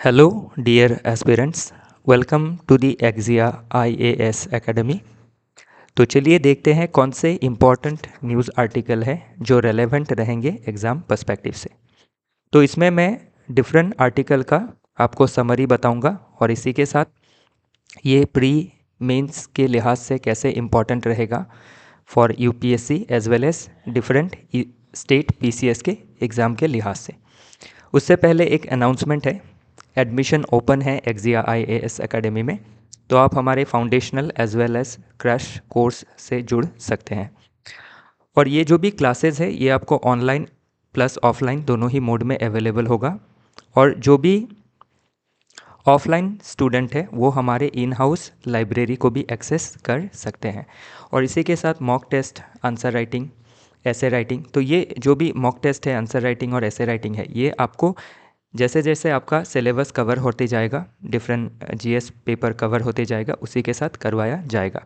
Hello, dear aspirants. Welcome to the Exia IAS Academy. तो चलिए देखते हैं कौन से इम्पॉर्टेंट न्यूज़ आर्टिकल है जो रेलेवेंट रहेंगे एग्ज़ाम पर्सपेक्टिव से। तो इसमें मैं डिफरेंट आर्टिकल का आपको समरी बताऊंगा और इसी के साथ ये प्री मेंस के लिहाज से कैसे इम्पॉर्टेंट रहेगा for UPSC as well as different state PCS के एग्ज़ाम के लिहाज से। उससे पहले एक अनाउंसमेंट है, एडमिशन ओपन है एक्जिया IAS एकेडमी में, तो आप हमारे foundational as well as crash course से जुड़ सकते हैं। और ये जो भी क्लासेस है ये आपको ऑनलाइन प्लस ऑफलाइन दोनों ही मोड में अवेलेबल होगा। और जो भी ऑफलाइन स्टूडेंट है वो हमारे इन हाउस लाइब्रेरी को भी एक्सेस कर सकते हैं। और इसी के साथ मॉक टेस्ट, आंसर राइटिंग, ऐसे राइटिंग, तो ये जो भी मॉक टेस्ट है, आंसर राइटिंग और ऐसे राइटिंग है, ये आपको जैसे जैसे आपका सिलेबस कवर होते जाएगा, डिफरेंट जीएस पेपर कवर होते जाएगा, उसी के साथ करवाया जाएगा।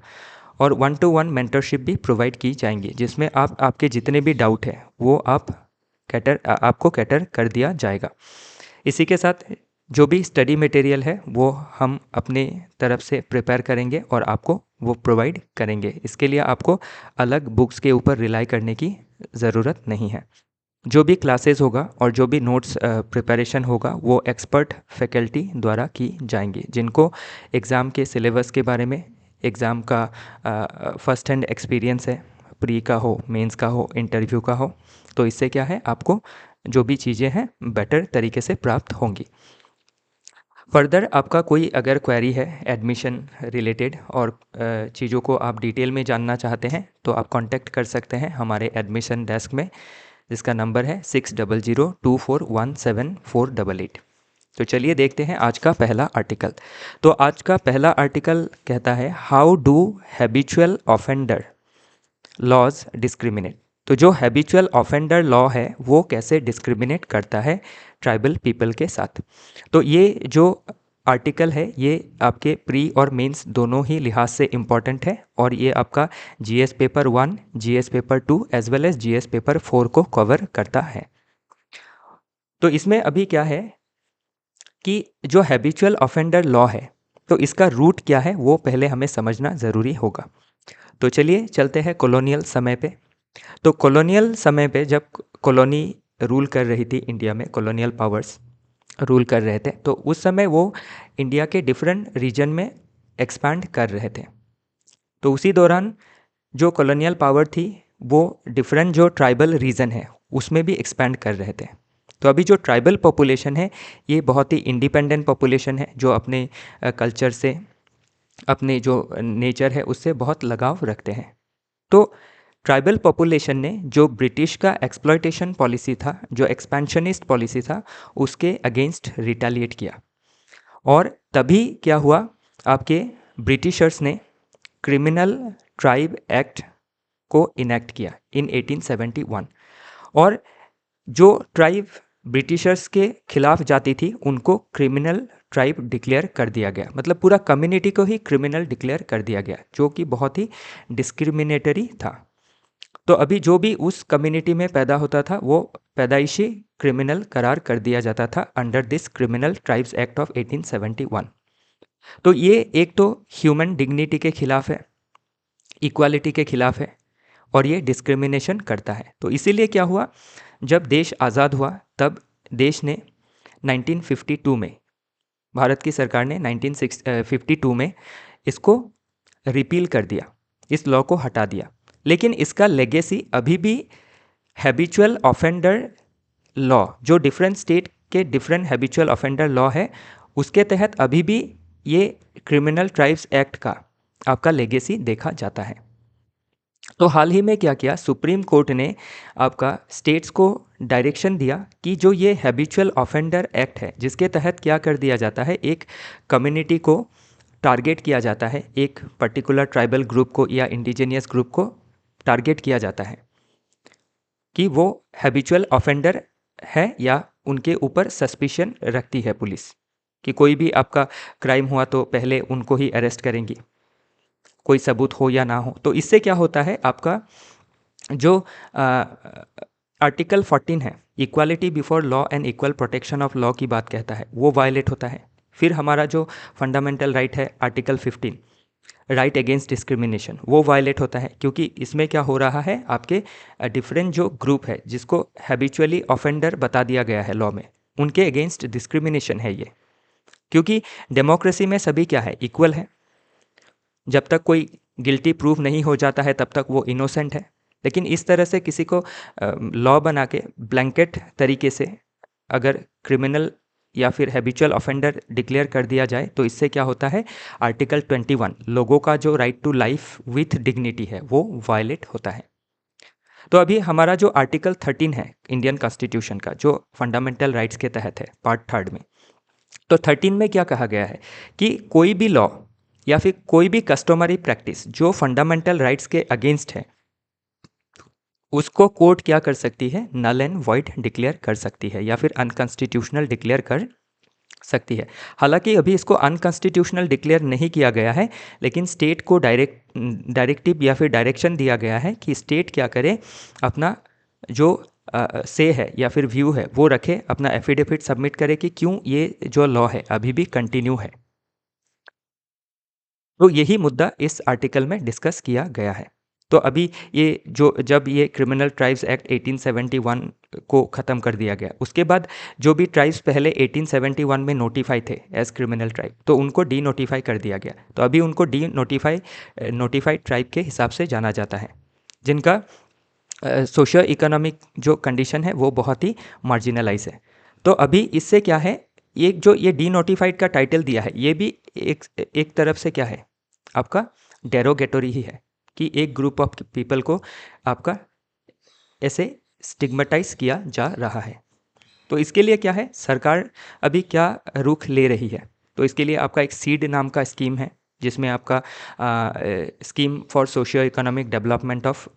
और 1-to-1 मेंटरशिप भी प्रोवाइड की जाएंगी जिसमें आप आपके जितने भी डाउट है वो आपको कैटर कर दिया जाएगा। इसी के साथ जो भी स्टडी मटेरियल है वो हम अपने तरफ से प्रिपेयर करेंगे और आपको वो प्रोवाइड करेंगे। इसके लिए आपको अलग बुक्स के ऊपर रिलाई करने की ज़रूरत नहीं है। जो भी क्लासेस होगा और जो भी नोट्स प्रिपरेशन होगा वो एक्सपर्ट फैकल्टी द्वारा की जाएंगी जिनको एग्ज़ाम के सिलेबस के बारे में, एग्ज़ाम का फर्स्ट हैंड एक्सपीरियंस है, प्री का हो, मेंस का हो, इंटरव्यू का हो। तो इससे क्या है, आपको जो भी चीज़ें हैं बेटर तरीके से प्राप्त होंगी। फर्दर आपका कोई अगर क्वेरी है एडमिशन रिलेटेड और चीज़ों को आप डिटेल में जानना चाहते हैं तो आप कांटेक्ट कर सकते हैं हमारे एडमिशन डेस्क में, जिसका नंबर है 6002417488। तो चलिए देखते हैं आज का पहला आर्टिकल। तो आज का पहला आर्टिकल कहता है, how do habitual offender laws discriminate. तो जो हैबिचुअल ऑफेंडर लॉ है वो कैसे डिस्क्रिमिनेट करता है ट्राइबल पीपल के साथ। तो ये जो आर्टिकल है ये आपके प्री और मेंस दोनों ही लिहाज से इम्पॉर्टेंट है और ये आपका GS paper 1, GS paper 2 as well as GS paper 4 को कवर करता है। तो इसमें अभी क्या है कि जो हैबिचुअल ऑफेंडर लॉ है तो इसका रूट क्या है वो पहले हमें समझना ज़रूरी होगा। तो चलिए चलते हैं कॉलोनियल समय पे। तो कॉलोनियल समय पे जब कॉलोनी रूल कर रही थी इंडिया में, कॉलोनियल पावर्स रूल कर रहे थे, तो उस समय वो इंडिया के डिफरेंट रीजन में एक्सपैंड कर रहे थे। तो उसी दौरान जो कॉलोनियल पावर थी वो डिफरेंट जो ट्राइबल रीजन है उसमें भी एक्सपैंड कर रहे थे। तो अभी जो ट्राइबल पॉपुलेशन है ये बहुत ही इंडिपेंडेंट पॉपुलेशन है जो अपने कल्चर से, अपने जो नेचर है उससे बहुत लगाव रखते हैं। तो ट्राइबल पॉपुलेशन ने जो ब्रिटिश का एक्सप्लॉयटेशन पॉलिसी था, जो एक्सपेंशनिस्ट पॉलिसी था, उसके अगेंस्ट रिटेलिएट किया। और तभी क्या हुआ, आपके ब्रिटिशर्स ने क्रिमिनल ट्राइब एक्ट को इनेक्ट किया इन 1871। और जो ट्राइब ब्रिटिशर्स के खिलाफ जाती थी उनको क्रिमिनल ट्राइब डिक्लेयर कर दिया गया, मतलब पूरा कम्युनिटी को ही क्रिमिनल डिक्लेयर कर दिया गया, जो कि बहुत ही डिस्क्रिमिनेटरी था। तो अभी जो भी उस कम्युनिटी में पैदा होता था वो पैदाइशी क्रिमिनल करार कर दिया जाता था under this criminal tribes act of 1871। तो ये एक तो ह्यूमन डिग्निटी के खिलाफ है, इक्वालिटी के खिलाफ है और ये डिस्क्रिमिनेशन करता है। तो इसीलिए क्या हुआ, जब देश आज़ाद हुआ तब देश ने 1952 में, भारत की सरकार ने 1952 में इसको रिपील कर दिया, इस लॉ को हटा दिया। लेकिन इसका लेगेसी अभी भी हैबिचुअल ऑफेंडर लॉ, जो डिफरेंट स्टेट के डिफरेंट हैबिचुअल ऑफेंडर लॉ है उसके तहत अभी भी ये क्रिमिनल ट्राइब्स एक्ट का आपका लेगेसी देखा जाता है। तो हाल ही में क्या किया, सुप्रीम कोर्ट ने आपका स्टेट्स को डायरेक्शन दिया कि जो ये हैबिचुअल ऑफेंडर एक्ट है जिसके तहत क्या कर दिया जाता है, एक कम्युनिटी को टारगेट किया जाता है, एक पर्टिकुलर ट्राइबल ग्रुप को या इंडिजिनियस ग्रुप को टारगेट किया जाता है कि वो हैबिचुअल ऑफेंडर है या उनके ऊपर सस्पिशन रखती है पुलिस कि कोई भी आपका क्राइम हुआ तो पहले उनको ही अरेस्ट करेंगी, कोई सबूत हो या ना हो। तो इससे क्या होता है, आपका जो आर्टिकल 14 है, equality before law and equal protection of law की बात कहता है, वो वायलेट होता है। फिर हमारा जो फंडामेंटल राइट है आर्टिकल 15, राइट अगेंस्ट डिस्क्रिमिनेशन, वो वायलेट होता है, क्योंकि इसमें क्या हो रहा है, आपके डिफरेंट जो ग्रुप है जिसको हैबिचुअली ऑफेंडर बता दिया गया है लॉ में, उनके अगेंस्ट डिस्क्रिमिनेशन है ये। क्योंकि डेमोक्रेसी में सभी क्या है, इक्वल है। जब तक कोई गिल्टी प्रूव नहीं हो जाता है तब तक वो इनोसेंट है। लेकिन इस तरह से किसी को लॉ बना के ब्लैंकेट तरीके से अगर क्रिमिनल या फिर हैबिचुअल ऑफेंडर डिक्लेयर कर दिया जाए तो इससे क्या होता है, आर्टिकल 21 लोगों का जो right to life with dignity है वो वायलेट होता है। तो अभी हमारा जो आर्टिकल 13 है इंडियन कॉन्स्टिट्यूशन का, जो फंडामेंटल राइट्स के तहत है पार्ट 3 में, तो 13 में क्या कहा गया है कि कोई भी लॉ या फिर कोई भी कस्टमरी प्रैक्टिस जो फंडामेंटल राइट्स के अगेंस्ट है, उसको कोर्ट क्या कर सकती है, नल एंड वॉइड डिक्लेयर कर सकती है या फिर अनकॉन्स्टिट्यूशनल डिक्लेयर कर सकती है। हालांकि अभी इसको अनकॉन्स्टिट्यूशनल डिक्लेयर नहीं किया गया है, लेकिन स्टेट को डायरेक्टिव या फिर डायरेक्शन दिया गया है कि स्टेट क्या करे, अपना जो से है या फिर व्यू है वो रखे, अपना एफिडेविट सबमिट करे कि क्यों ये जो लॉ है अभी भी कंटिन्यू है। तो यही मुद्दा इस आर्टिकल में डिस्कस किया गया है। तो अभी ये जो जब ये क्रिमिनल ट्राइब्स एक्ट 1871 को ख़त्म कर दिया गया, उसके बाद जो भी ट्राइब्स पहले 1871 में नोटिफाई थे एज क्रिमिनल ट्राइब, तो उनको डी नोटिफाई कर दिया गया। तो अभी उनको डी नोटिफाइड ट्राइब के हिसाब से जाना जाता है, जिनका सोशियो इकोनॉमिक जो कंडीशन है वो बहुत ही मार्जिनलाइज है। तो अभी इससे क्या है, ये जो ये डी नोटिफाइड का टाइटल दिया है, ये भी एक तरफ से क्या है, आपका डेरोगेटोरी ही है कि एक ग्रुप ऑफ पीपल को आपका ऐसे स्टिग्मेटाइज किया जा रहा है। तो इसके लिए क्या है, सरकार अभी क्या रुख ले रही है, तो इसके लिए आपका एक सीड नाम का स्कीम है, जिसमें आपका scheme for socio economic development of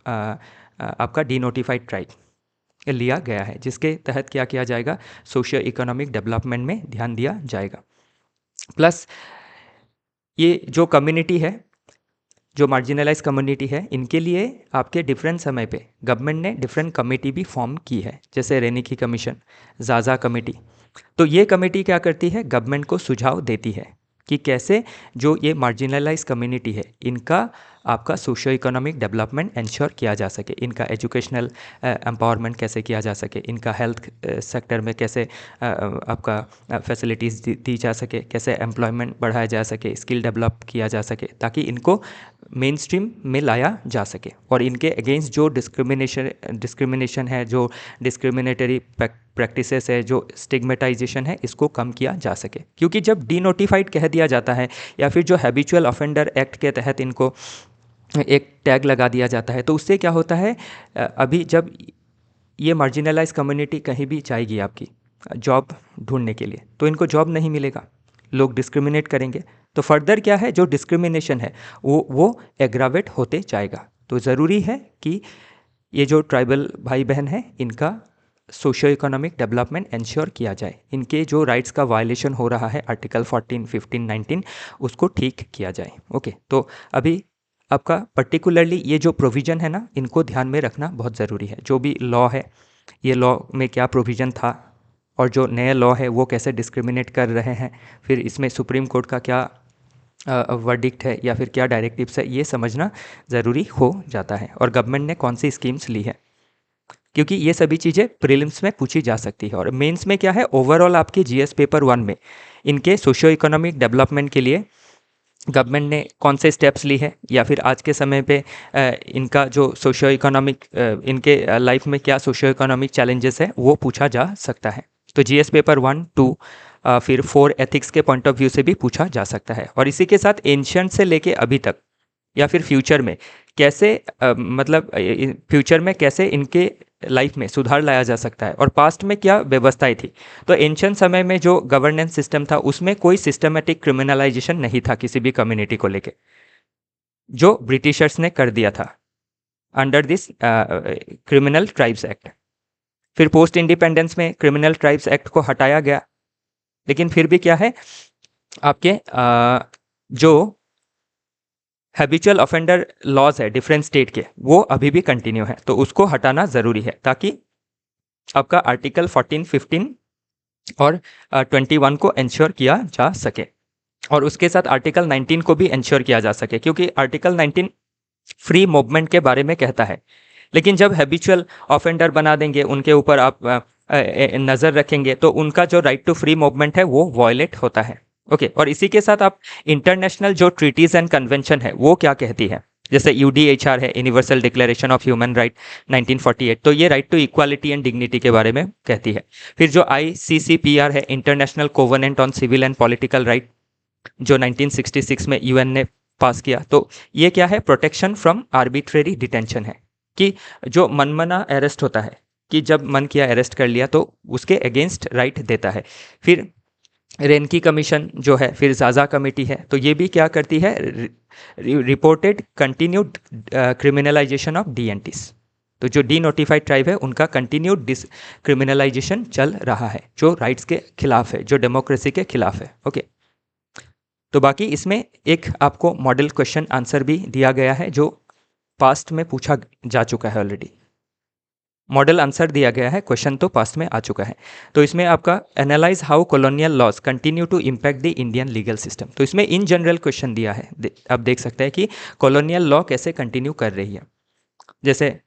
आपका डी नोटिफाइड ट्राइब लिया गया है, जिसके तहत क्या किया जाएगा, सोशियो इकोनॉमिक डेवलपमेंट में ध्यान दिया जाएगा। प्लस ये जो कम्युनिटी है, जो मार्जिनलाइज कम्युनिटी है, इनके लिए आपके डिफरेंट समय पे गवर्नमेंट ने डिफरेंट कमेटी भी फॉर्म की है, जैसे रेनिकी कमीशन, जाजा कमेटी। तो ये कमेटी क्या करती है, गवर्नमेंट को सुझाव देती है कि कैसे जो ये मार्जिनलाइज कम्युनिटी है इनका आपका सोशियो इकोनॉमिक डेवलपमेंट इंश्योर किया जा सके, इनका एजुकेशनल एम्पावरमेंट कैसे किया जा सके, इनका हेल्थ सेक्टर में कैसे आपका फैसिलिटीज़ दी जा सके, कैसे एम्प्लॉयमेंट बढ़ाया जा सके, स्किल डेवलप किया जा सके, ताकि इनको मेन स्ट्रीम में लाया जा सके और इनके अगेंस्ट जो डिस्क्रिमिनेशन है, जो डिस्क्रिमिनेटरी प्रैक्टिसेस है, जो स्टिग्मेटाइजेशन है, इसको कम किया जा सके। क्योंकि जब डीनोटिफाइड कह दिया जाता है या फिर जो हैबिचुअल ऑफेंडर एक्ट के तहत इनको एक टैग लगा दिया जाता है, तो उससे क्या होता है, अभी जब ये मार्जिनलाइज कम्युनिटी कहीं भी जाएगी आपकी जॉब ढूंढने के लिए, तो इनको जॉब नहीं मिलेगा, लोग डिस्क्रिमिनेट करेंगे। तो फर्दर क्या है, जो डिस्क्रिमिनेशन है वो एग्रावेट होते जाएगा। तो ज़रूरी है कि ये जो ट्राइबल भाई बहन हैं, इनका सोशियो इकोनॉमिक डेवलपमेंट इंश्योर किया जाए, इनके जो राइट्स का वायलेशन हो रहा है आर्टिकल 14, 15, 19, उसको ठीक किया जाए। ओके, तो अभी आपका पर्टिकुलरली ये जो प्रोविज़न है ना, इनको ध्यान में रखना बहुत ज़रूरी है। जो भी लॉ है, ये लॉ में क्या प्रोविज़न था और जो नया लॉ है वो कैसे डिस्क्रिमिनेट कर रहे हैं, फिर इसमें सुप्रीम कोर्ट का क्या वर्डिक्ट है या फिर क्या डायरेक्टिव्स है, ये समझना ज़रूरी हो जाता है। और गवर्नमेंट ने कौन सी स्कीम्स ली है, क्योंकि ये सभी चीज़ें प्रीलिम्स में पूछी जा सकती है। और मेंस में क्या है, ओवरऑल आपके जीएस पेपर 1 में इनके सोशियो इकोनॉमिक डेवलपमेंट के लिए गवर्नमेंट ने कौन से स्टेप्स ली है, या फिर आज के समय पे इनका जो सोशियो इकोनॉमिक इनके लाइफ में क्या सोशियो इकोनॉमिक चैलेंजेस है, वो पूछा जा सकता है। तो जीएस पेपर 1, 2 फिर 4 एथिक्स के पॉइंट ऑफ व्यू से भी पूछा जा सकता है। और इसी के साथ एंशिएंट से लेके अभी तक या फिर फ्यूचर में कैसे मतलब फ्यूचर में कैसे इनके लाइफ में सुधार लाया जा सकता है, और पास्ट में क्या व्यवस्थाएं थी। तो एंशिएंट समय में जो गवर्नेंस सिस्टम था उसमें कोई सिस्टमेटिक क्रिमिनलाइजेशन नहीं था किसी भी कम्युनिटी को लेके, जो ब्रिटिशर्स ने कर दिया था under this criminal tribes act. फिर पोस्ट इंडिपेंडेंस में क्रिमिनल ट्राइब्स एक्ट को हटाया गया, लेकिन फिर भी क्या है, आपके जो हैबिचुअल ऑफेंडर लॉज है डिफरेंट स्टेट के, वो अभी भी कंटिन्यू है। तो उसको हटाना ज़रूरी है ताकि आपका आर्टिकल 14, 15 और 21 को इंश्योर किया जा सके, और उसके साथ आर्टिकल 19 को भी इंश्योर किया जा सके, क्योंकि आर्टिकल 19 फ्री मूवमेंट के बारे में कहता है। लेकिन जब हैबिचुअल ऑफेंडर बना देंगे, उनके ऊपर आप नज़र रखेंगे, तो उनका जो राइट टू फ्री मूवमेंट है वो वायलेट होता है। ओके, और इसी के साथ आप इंटरनेशनल जो ट्रीटीज एंड कन्वेंशन है वो क्या कहती है, जैसे यूडीएचआर है, universal declaration of human right 1948, तो ये right to equality and dignity के बारे में कहती है। फिर जो आईसीसीपीआर है, international covenant on civil and political right, जो 1966 में यूएन ने पास किया, तो ये क्या है, प्रोटेक्शन फ्रॉम आर्बिट्रेरी डिटेंशन है, कि जो मनमाना अरेस्ट होता है, कि जब मन किया अरेस्ट कर लिया, तो उसके अगेंस्ट राइट देता है। फिर रेनकी कमीशन जो है, फिर जाजा कमेटी है, तो ये भी क्या करती है, रिपोर्टेड कंटिन्यूड क्रिमिनलाइजेशन ऑफ डीएनटीज, तो जो डी नोटिफाइड ट्राइब है उनका कंटिन्यूड क्रिमिनलाइजेशन चल रहा है, जो राइट्स के खिलाफ है, जो डेमोक्रेसी के खिलाफ है। ओके, तो बाकी इसमें एक आपको मॉडल क्वेश्चन आंसर भी दिया गया है, जो पास्ट में पूछा जा चुका है ऑलरेडी। मॉडल आंसर दिया गया है, क्वेश्चन तो पास्ट में आ चुका है। तो इसमें आपका analyse how colonial laws continue to impact the Indian legal system, तो इसमें इन जनरल क्वेश्चन दिया है। आप देख सकते हैं कि कॉलोनियल लॉ कैसे कंटिन्यू कर रही है, जैसे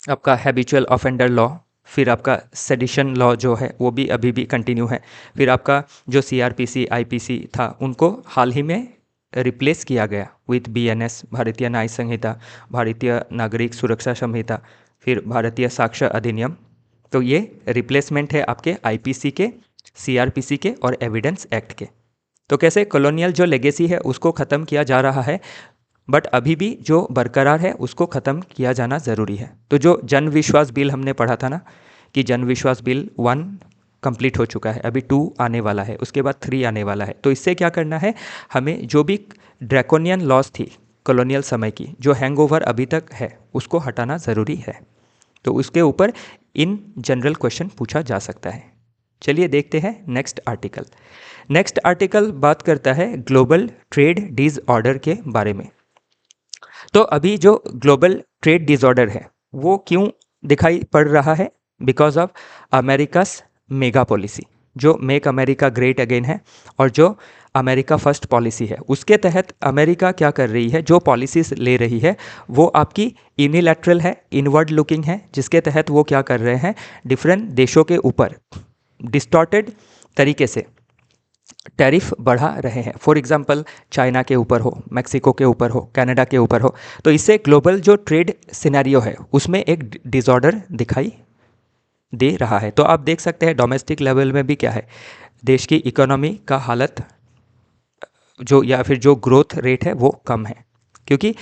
आपका हैबिचुअल ऑफेंडर लॉ, फिर आपका सेडिशन लॉ जो है वो भी अभी भी कंटिन्यू है। फिर आपका जो सीआरपीसी, आईपीसी था, उनको हाल ही में रिप्लेस किया गया विथ बीएनएस, भारतीय न्याय संहिता, भारतीय नागरिक सुरक्षा संहिता, फिर भारतीय साक्ष्य अधिनियम। तो ये रिप्लेसमेंट है आपके आईपीसी के, सीआरपीसी के और एविडेंस एक्ट के। तो कैसे कॉलोनियल जो लेगेसी है उसको ख़त्म किया जा रहा है, बट अभी भी जो बरकरार है उसको ख़त्म किया जाना ज़रूरी है। तो जो जन विश्वास बिल हमने पढ़ा था ना, कि जन विश्वास बिल 1 कंप्लीट हो चुका है, अभी 2 आने वाला है, उसके बाद 3 आने वाला है। तो इससे क्या करना है, हमें जो भी ड्रैकोनियन लॉज थी कॉलोनियल समय की, जो हैंगओवर अभी तक है, उसको हटाना ज़रूरी है। तो उसके ऊपर इन जनरल क्वेश्चन पूछा जा सकता है। चलिए देखते हैं नेक्स्ट आर्टिकल। नेक्स्ट आर्टिकल बात करता है ग्लोबल ट्रेड डिसऑर्डर के बारे में। तो अभी जो ग्लोबल ट्रेड डिसऑर्डर है वो क्यों दिखाई पड़ रहा है, because of America's mega policy, जो मेक अमेरिका ग्रेट अगेन है, और जो अमेरिका फर्स्ट पॉलिसी है, उसके तहत अमेरिका क्या कर रही है, जो पॉलिसीज ले रही है वो आपकी यूनिलैटरल है, इनवर्ड लुकिंग है, जिसके तहत वो क्या कर रहे हैं, डिफरेंट देशों के ऊपर डिस्टॉर्टेड तरीके से टैरिफ बढ़ा रहे हैं। फॉर एग्जांपल चाइना के ऊपर हो, मैक्सिको के ऊपर हो, कनाडा के ऊपर हो, तो इससे ग्लोबल जो ट्रेड सिनेरियो है उसमें एक डिसऑर्डर दिखाई दे रहा है। तो आप देख सकते हैं डोमेस्टिक लेवल में भी क्या है, देश की इकोनॉमी का हालत जो, या फिर जो ग्रोथ रेट है वो कम है, क्योंकि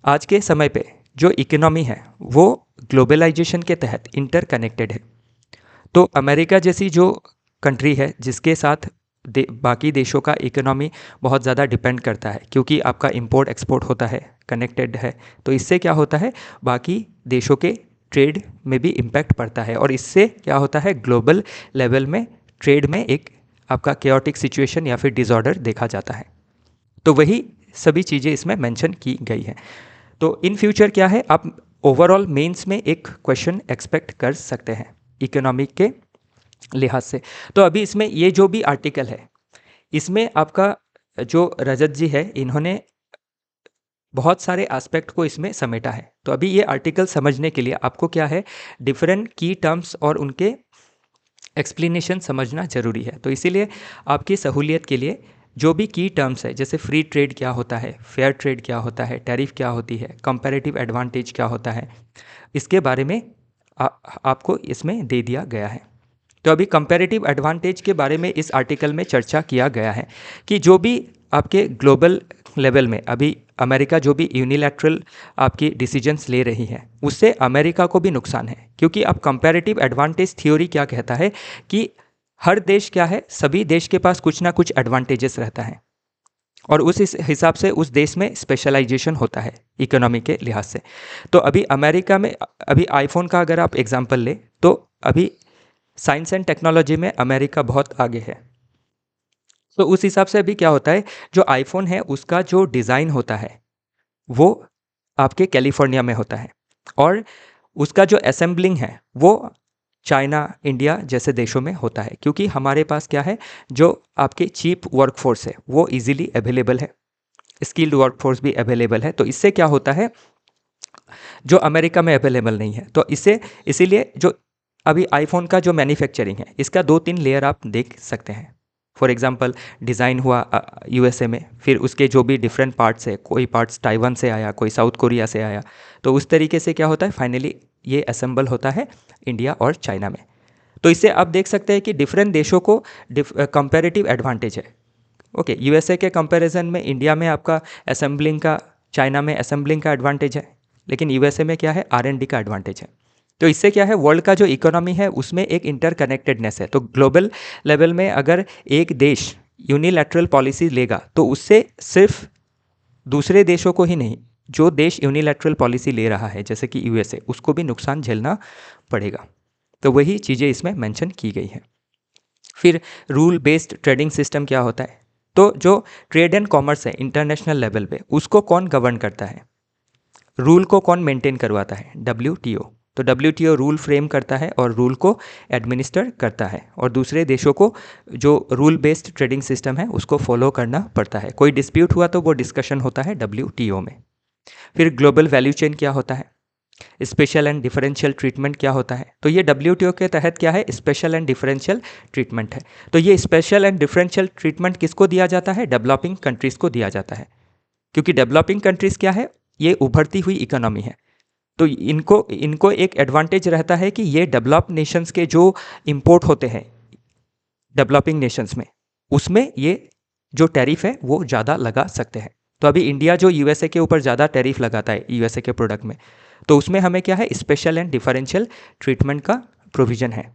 आज के समय पे जो इकोनॉमी है वो ग्लोबलाइजेशन के तहत इंटरकनेक्टेड है। तो अमेरिका जैसी जो कंट्री है जिसके साथ बाकी देशों का इकोनॉमी बहुत ज़्यादा डिपेंड करता है, क्योंकि आपका इंपोर्ट एक्सपोर्ट होता है, कनेक्टेड है, तो इससे क्या होता है, बाकी देशों के ट्रेड में भी इम्पैक्ट पड़ता है, और इससे क्या होता है, ग्लोबल लेवल में ट्रेड में एक आपका केओटिक सिचुएशन या फिर डिसऑर्डर देखा जाता है। तो वही सभी चीज़ें इसमें मेंशन की गई हैं। तो इन फ्यूचर क्या है, आप ओवरऑल मेंस में एक क्वेश्चन एक्सपेक्ट कर सकते हैं इकोनॉमिक के लिहाज से। तो अभी इसमें ये जो भी आर्टिकल है, इसमें आपका जो रजत जी है, इन्होंने बहुत सारे एस्पेक्ट को इसमें समेटा है। तो अभी ये आर्टिकल समझने के लिए आपको क्या है, डिफरेंट की टर्म्स और उनके एक्सप्लेनेशन समझना ज़रूरी है। तो इसीलिए आपकी सहूलियत के लिए जो भी की टर्म्स है, जैसे फ्री ट्रेड क्या होता है, फेयर ट्रेड क्या होता है, टैरिफ क्या होती है, कंपैरेटिव एडवांटेज क्या होता है, इसके बारे में आपको इसमें दे दिया गया है। तो अभी कंपैरेटिव एडवांटेज के बारे में इस आर्टिकल में चर्चा किया गया है, कि जो भी आपके ग्लोबल लेवल में अभी अमेरिका जो भी यूनिलैटरल आपकी डिसीजंस ले रही है, उससे अमेरिका को भी नुकसान है, क्योंकि अब कंपैरेटिव एडवांटेज थ्योरी क्या कहता है कि हर देश क्या है, सभी देश के पास कुछ ना कुछ एडवांटेजेस रहता है, और उस हिसाब से उस देश में स्पेशलाइजेशन होता है इकोनॉमी के लिहाज से। तो अभी अमेरिका में, अभी आईफोन का अगर आप एग्जांपल ले, तो अभी साइंस एंड टेक्नोलॉजी में अमेरिका बहुत आगे है। तो उस हिसाब से अभी क्या होता है, जो आईफोन है उसका जो डिज़ाइन होता है वो आपके कैलिफोर्निया में होता है, और उसका जो असेंबलिंग है वो चाइना, इंडिया जैसे देशों में होता है, क्योंकि हमारे पास क्या है, जो आपके चीप वर्कफोर्स है वो इजीली अवेलेबल है, स्किल्ड वर्कफोर्स भी अवेलेबल है। तो इससे क्या होता है, जो अमेरिका में अवेलेबल नहीं है, तो इससे इसीलिए जो अभी आईफोन का जो मैन्युफैक्चरिंग है, इसका 2-3 लेयर आप देख सकते हैं। फॉर एग्जांपल डिज़ाइन हुआ यूएसए में, फिर उसके जो भी डिफरेंट पार्ट्स है, कोई पार्ट्स ताइवान से आया, कोई साउथ कोरिया से आया, तो उस तरीके से क्या होता है, फाइनली ये असेंबल होता है इंडिया और चाइना में। तो इससे आप देख सकते हैं कि डिफरेंट देशों को कंपैरेटिव एडवांटेज है। ओके, यूएसए के कंपैरिजन में इंडिया में आपका असेंबलिंग का, चाइना में असेंबलिंग का एडवांटेज है, लेकिन यूएसए में क्या है, आर&डी का एडवांटेज है। तो इससे क्या है, वर्ल्ड का जो इकोनॉमी है उसमें एक इंटरकनेक्टेडनेस है। तो ग्लोबल लेवल में अगर एक देश यूनिलैटरल पॉलिसी लेगा तो उससे सिर्फ दूसरे देशों को ही नहीं, जो देश यूनिलैटरल पॉलिसी ले रहा है जैसे कि यूएसए, उसको भी नुकसान झेलना पड़ेगा। तो वही चीज़ें इसमें मेंशन की गई हैं। फिर रूल बेस्ड ट्रेडिंग सिस्टम क्या होता है, तो जो ट्रेड एंड कॉमर्स है इंटरनेशनल लेवल पे, उसको कौन गवर्न करता है, रूल को कौन मेंटेन करवाता है, डब्ल्यूटीओ। तो डब्ल्यूटीओ रूल फ्रेम करता है और रूल को एडमिनिस्टर करता है, और दूसरे देशों को जो रूल बेस्ड ट्रेडिंग सिस्टम है उसको फॉलो करना पड़ता है। कोई डिस्प्यूट हुआ तो वो डिस्कशन होता है डब्ल्यूटीओ में। फिर ग्लोबल वैल्यू चेन क्या होता है, स्पेशल एंड डिफरेंशियल ट्रीटमेंट क्या होता है, तो ये डब्ल्यूटीओ के तहत क्या है, स्पेशल एंड डिफरेंशियल ट्रीटमेंट है। तो ये स्पेशल एंड डिफरेंशियल ट्रीटमेंट किसको दिया जाता है, डेवलपिंग कंट्रीज को दिया जाता है, क्योंकि डेवलपिंग कंट्रीज क्या है, ये उभरती हुई इकोनॉमी है। तो इनको इनको एक एडवांटेज रहता है कि ये डेवलप नेशंस के जो इंपोर्ट होते हैं डेवलपिंग नेशंस में, उसमें ये जो टैरिफ है वो ज़्यादा लगा सकते हैं। तो अभी इंडिया जो यूएसए के ऊपर ज़्यादा टैरिफ लगाता है यूएसए के प्रोडक्ट में, तो उसमें हमें क्या है, स्पेशल एंड डिफरेंशियल ट्रीटमेंट का प्रोविज़न है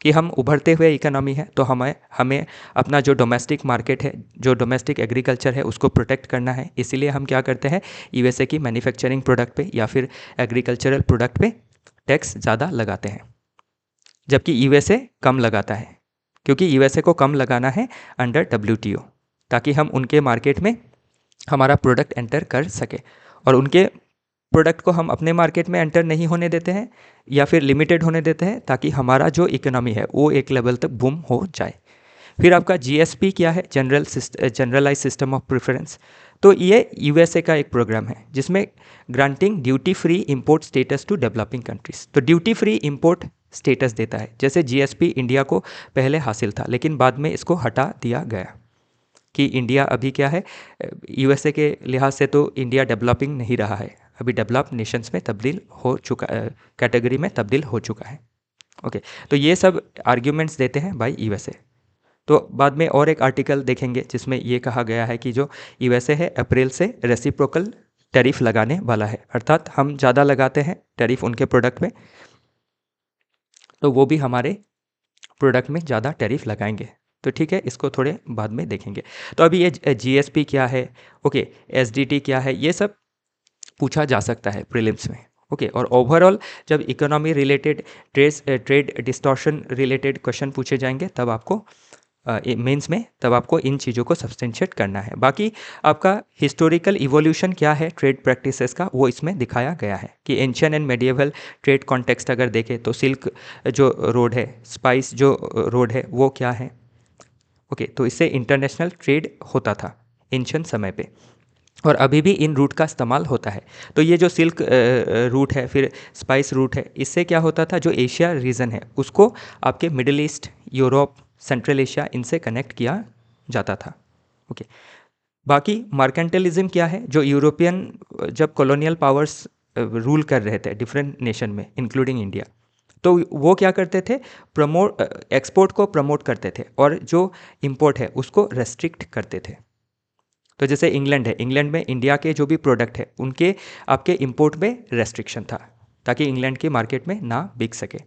कि हम उभरते हुए इकोनॉमी है, तो हमें हमें अपना जो डोमेस्टिक मार्केट है, जो डोमेस्टिक एग्रीकल्चर है, उसको प्रोटेक्ट करना है। इसीलिए हम क्या करते हैं, यूएसए की मैन्युफैक्चरिंग प्रोडक्ट पे या फिर एग्रीकल्चरल प्रोडक्ट पे टैक्स ज़्यादा लगाते हैं, जबकि यूएसए कम लगाता है, क्योंकि यूएसए को कम लगाना है अंडर डब्ल्यूटीओ, ताकि हम उनके मार्केट में हमारा प्रोडक्ट एंटर कर सके, और उनके प्रोडक्ट को हम अपने मार्केट में एंटर नहीं होने देते हैं या फिर लिमिटेड होने देते हैं, ताकि हमारा जो इकोनॉमी है वो एक लेवल तक बूम हो जाए। फिर आपका जीएसपी क्या है, जनरलाइज सिस्टम ऑफ प्रेफरेंस। तो ये यूएसए का एक प्रोग्राम है जिसमें granting duty free import status to developing countries. तो ड्यूटी फ्री इंपोर्ट स्टेटस देता है, जैसे जीएसपी इंडिया को पहले हासिल था लेकिन बाद में इसको हटा दिया गया कि इंडिया अभी क्या है, यूएसए के लिहाज से तो इंडिया डेवलपिंग नहीं रहा है, अभी डेवलप नेशंस में तब्दील हो चुका, कैटेगरी में तब्दील हो चुका है। ओके, तो ये सब आर्ग्यूमेंट्स देते हैं बाय यूएसए। तो बाद में और एक आर्टिकल देखेंगे जिसमें ये कहा गया है कि जो यूएसए है अप्रैल से रेसिप्रोकल टैरिफ लगाने वाला है, अर्थात हम ज़्यादा लगाते हैं टैरिफ उनके प्रोडक्ट में, तो वो भी हमारे प्रोडक्ट में ज़्यादा टैरिफ लगाएंगे। तो ठीक है, इसको थोड़े बाद में देखेंगे। तो अभी ये जीएसपी क्या है, ओके, एसडीटी क्या है, ये सब पूछा जा सकता है प्रीलिम्स में। ओके, और ओवरऑल जब economy related, trade distortion related question पूछे जाएंगे तब आपको मेंस में, तब आपको इन चीज़ों को सब्सटेंशिएट करना है। बाकी आपका हिस्टोरिकल इवोल्यूशन क्या है ट्रेड प्रैक्टिसेस का, वो इसमें दिखाया गया है कि ancient and medieval trade context अगर देखें तो सिल्क जो रोड है, स्पाइस जो रोड है, वो क्या है। ओके, तो इससे इंटरनेशनल ट्रेड होता था एंशियंट समय पे, और अभी भी इन रूट का इस्तेमाल होता है। तो ये जो सिल्क रूट है, फिर स्पाइस रूट है, इससे क्या होता था, जो एशिया रीजन है उसको आपके middle east, Europe, central Asia, इनसे कनेक्ट किया जाता था। ओके, बाकी मार्केंटलिज्म क्या है, जो यूरोपियन जब कॉलोनियल पावर्स रूल कर रहे थे डिफरेंट नेशन में इंक्लूडिंग इंडिया, तो वो क्या करते थे, एक्सपोर्ट को प्रमोट करते थे और जो इंपोर्ट है उसको रेस्ट्रिक्ट करते थे। तो जैसे इंग्लैंड है, इंग्लैंड में इंडिया के जो भी प्रोडक्ट है उनके आपके इंपोर्ट में रेस्ट्रिक्शन था, ताकि इंग्लैंड के मार्केट में ना बिक सके।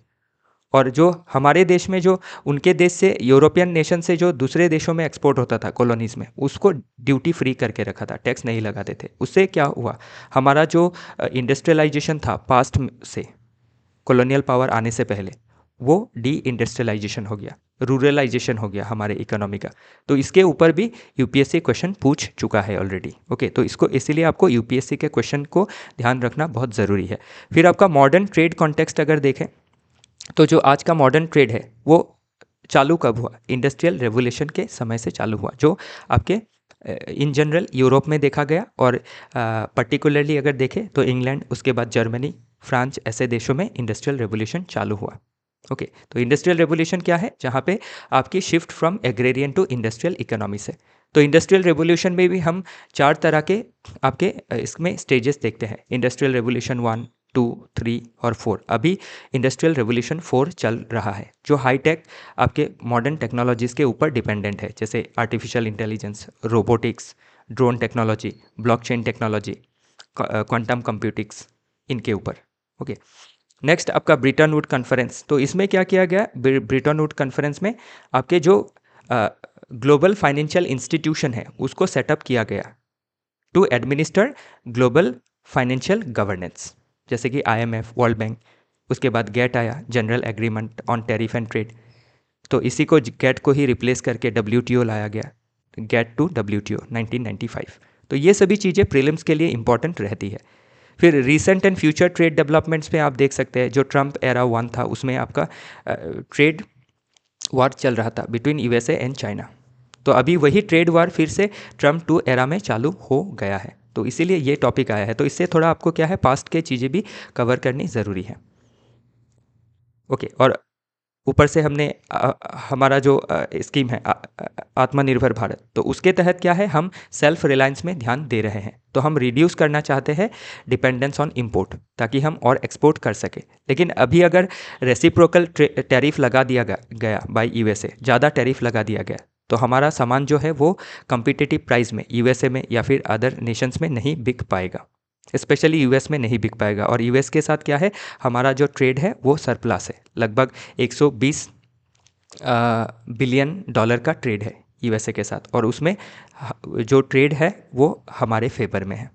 और जो हमारे देश में जो उनके देश से, यूरोपियन नेशन से जो दूसरे देशों में एक्सपोर्ट होता था कॉलोनीज़ में, उसको ड्यूटी फ्री करके रखा था, टैक्स नहीं लगाते थे। उससे क्या हुआ, हमारा जो इंडस्ट्रियलाइजेशन था पास्ट से, कॉलोनियल पावर आने से पहले, वो डी इंडस्ट्रियलाइजेशन हो गया, रूरलाइजेशन हो गया हमारे इकोनॉमी का। तो इसके ऊपर भी यूपीएससी क्वेश्चन पूछ चुका है ऑलरेडी। ओके, तो इसको इसीलिए आपको यूपीएससी के क्वेश्चन को ध्यान रखना बहुत ज़रूरी है। फिर आपका मॉडर्न ट्रेड कॉन्टेक्स्ट अगर देखें, तो जो आज का मॉडर्न ट्रेड है वो चालू कब हुआ? इंडस्ट्रियल रेवोल्यूशन के समय से चालू हुआ, जो आपके इन जनरल यूरोप में देखा गया, और पर्टिकुलरली अगर देखें तो इंग्लैंड, उसके बाद जर्मनी, फ्रांस, ऐसे देशों में इंडस्ट्रियल रेवोल्यूशन चालू हुआ। ओके, तो इंडस्ट्रियल रेवोल्यूशन क्या है? जहाँ पे आपकी shift from agrarian to industrial economy से। तो इंडस्ट्रियल रेवोल्यूशन में भी हम 4 तरह के आपके इसमें स्टेजेस देखते हैं। इंडस्ट्रियल रेवोल्यूशन 1, 2, 3 और 4। अभी इंडस्ट्रियल रेवोल्यूशन 4 चल रहा है, जो हाईटेक आपके मॉडर्न टेक्नोलॉजीज़ के ऊपर डिपेंडेंट है, जैसे artificial intelligence, robotics, drone technology, blockchain technology, quantum computics, इनके ऊपर। ओके, नेक्स्ट आपका ब्रिटन वुड कॉन्फ्रेंस। तो इसमें क्या किया गया? ब्रिटन वुड कॉन्फ्रेंस में आपके जो ग्लोबल फाइनेंशियल इंस्टीट्यूशन है उसको सेटअप किया गया to administer global financial governance, जैसे कि IMF, वर्ल्ड बैंक। उसके बाद गेट आया, general agreement on tariff and trade. तो इसी को, गेट को ही रिप्लेस करके WTO लाया गया, गेट टू WTO 1995। तो ये सभी चीज़ें प्रीलिम्स के लिए इंपॉर्टेंट रहती है। फिर recent and future trade developments में आप देख सकते हैं, जो ट्रंप एरा 1 था उसमें आपका ट्रेड वार चल रहा था बिटवीन USA एंड चाइना। तो अभी वही ट्रेड वार फिर से ट्रंप 2 एरा में चालू हो गया है, तो इसीलिए ये टॉपिक आया है। तो इससे थोड़ा आपको क्या है, पास्ट के चीज़ें भी कवर करनी ज़रूरी है। ओके, और ऊपर से हमने हमारा जो स्कीम है आत्मनिर्भर भारत, तो उसके तहत क्या है, हम सेल्फ रिलायंस में ध्यान दे रहे हैं। तो हम रिड्यूस करना चाहते हैं डिपेंडेंस ऑन इंपोर्ट, ताकि हम और एक्सपोर्ट कर सके। लेकिन अभी अगर रेसिप्रोकल टैरिफ लगा दिया गया बाय USA, ज़्यादा टैरिफ लगा दिया गया, तो हमारा सामान जो है वो कम्पिटिटिव प्राइस में USA में या फिर अदर नेशंस में नहीं बिक पाएगा, स्पेशली US में नहीं बिक पाएगा। और US के साथ क्या है, हमारा जो ट्रेड है वो सरप्लस है, लगभग 120 बिलियन डॉलर का ट्रेड है USA के साथ, और उसमें जो ट्रेड है वो हमारे फेवर में है।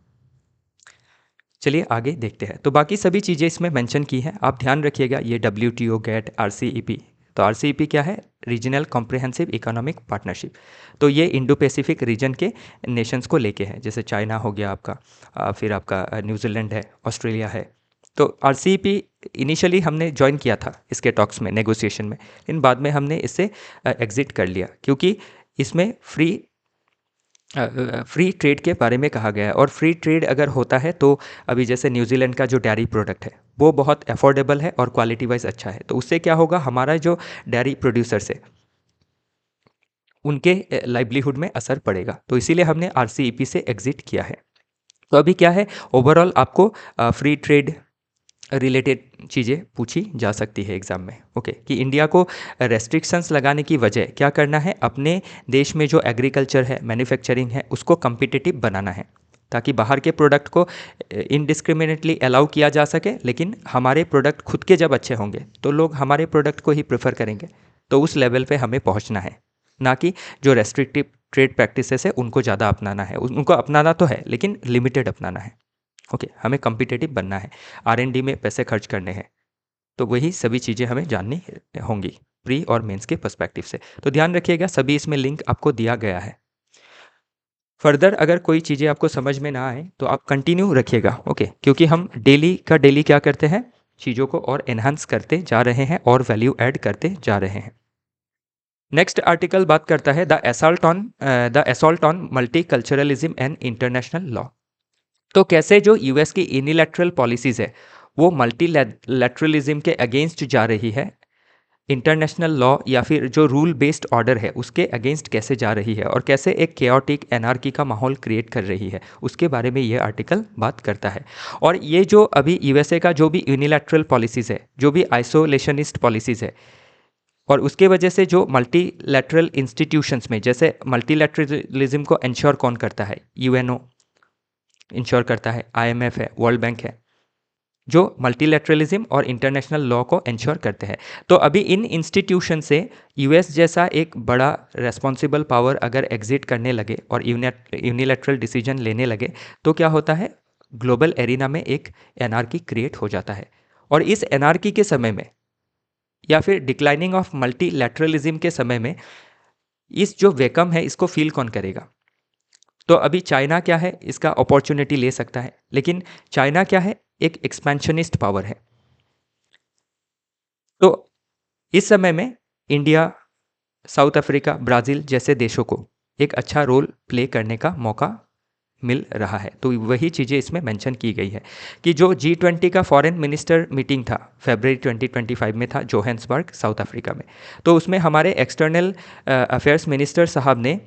चलिए आगे देखते हैं। तो बाकी सभी चीज़ें इसमें मेंशन की हैं, आप ध्यान रखिएगा। ये WTO, गेट, RCEP। तो RCEP क्या है? Regional comprehensive economic partnership. तो ये इंडो पैसिफिक रीजन के नेशंस को लेके है, जैसे चाइना हो गया आपका, फिर आपका न्यूजीलैंड है, ऑस्ट्रेलिया है। तो RCEP इनिशियली हमने ज्वाइन किया था इसके टॉक्स में, नेगोशिएशन में, लेकिन बाद में हमने इससे एग्जिट कर लिया, क्योंकि इसमें फ्री ट्रेड के बारे में कहा गया है। और फ्री ट्रेड अगर होता है तो अभी जैसे न्यूजीलैंड का जो डेयरी प्रोडक्ट है वो बहुत अफोर्डेबल है और क्वालिटी वाइज अच्छा है, तो उससे क्या होगा, हमारा जो डेयरी प्रोड्यूसर्स है उनके लाइवलीहुड में असर पड़ेगा। तो इसीलिए हमने RCEP से एग्जिट किया है। तो अभी क्या है, ओवरऑल आपको फ्री ट्रेड रिलेटेड चीज़ें पूछी जा सकती है एग्ज़ाम में। ओके, कि इंडिया को रेस्ट्रिक्शंस लगाने की वजह क्या करना है, अपने देश में जो एग्रीकल्चर है, मैन्युफैक्चरिंग है, उसको कम्पिटिटिव बनाना है, ताकि बाहर के प्रोडक्ट को इनडिस्क्रिमिनेटली अलाउ किया जा सके, लेकिन हमारे प्रोडक्ट खुद के जब अच्छे होंगे तो लोग हमारे प्रोडक्ट को ही प्रेफर करेंगे। तो उस लेवल पे हमें पहुंचना है, ना कि जो रेस्ट्रिक्टिव ट्रेड प्रैक्टिसेस है उनको ज़्यादा अपनाना है। उनको अपनाना तो है, लेकिन लिमिटेड अपनाना है। ओके, हमें कम्पिटिटिव बनना है, R&D में पैसे खर्च करने हैं। तो वही सभी चीज़ें हमें जाननी होंगी प्री और मेंस के पर्सपेक्टिव से। तो ध्यान रखिएगा, सभी इसमें लिंक आपको दिया गया है। फर्दर अगर कोई चीज़ें आपको समझ में ना आए तो आप कंटिन्यू रखिएगा। ओके, क्योंकि हम डेली का डेली क्या करते हैं, चीज़ों को और एनहांस करते जा रहे हैं और वैल्यू ऐड करते जा रहे हैं। नेक्स्ट आर्टिकल बात करता है the assault on multiculturalism and international law. तो कैसे जो US की यूनिलैटरल पॉलिसीज़ है वो मल्टीलैटरलिज्म के अगेंस्ट जा रही है, इंटरनेशनल लॉ या फिर जो रूल बेस्ड ऑर्डर है उसके अगेंस्ट कैसे जा रही है, और कैसे एक केओटिक एनार्की का माहौल क्रिएट कर रही है, उसके बारे में ये आर्टिकल बात करता है। और ये जो अभी USA का जो भी यूनिलैटरल पॉलिसीज़ है, जो भी आइसोलेशनिस्ट पॉलिसीज़ है, और उसके वजह से जो मल्टीलैटरल इंस्टीट्यूशंस में, जैसे मल्टीलैटरलिज्म को इंश्योर कौन करता है, UNO इंश्योर करता है, IMF है, वर्ल्ड बैंक है, जो मल्टीलैटरलिज्म और इंटरनेशनल लॉ को इंश्योर करते हैं। तो अभी इन इंस्टीट्यूशन से US जैसा एक बड़ा रेस्पॉन्सिबल पावर अगर एग्जिट करने लगे और यूनिलैटरल डिसीजन लेने लगे, तो क्या होता है, ग्लोबल एरिना में एक एनार्की क्रिएट हो जाता है। और इस एनार्की के समय में या फिर डिक्लाइनिंग ऑफ मल्टीलैटरलिज्म के समय में इस जो वैकम है इसको फील कौन करेगा? तो अभी चाइना क्या है, इसका अपॉर्चुनिटी ले सकता है, लेकिन चाइना क्या है, एक एक्सपेंशनिस्ट पावर है। तो इस समय में इंडिया, साउथ अफ्रीका, ब्राज़ील जैसे देशों को एक अच्छा रोल प्ले करने का मौका मिल रहा है। तो वही चीज़ें इसमें मेंशन की गई है कि जो G20 का फॉरेन मिनिस्टर मीटिंग था फरवरी 2025 में था जोहान्सबर्ग, साउथ अफ्रीका में। तो उसमें हमारे एक्सटर्नल अफेयर्स मिनिस्टर साहब ने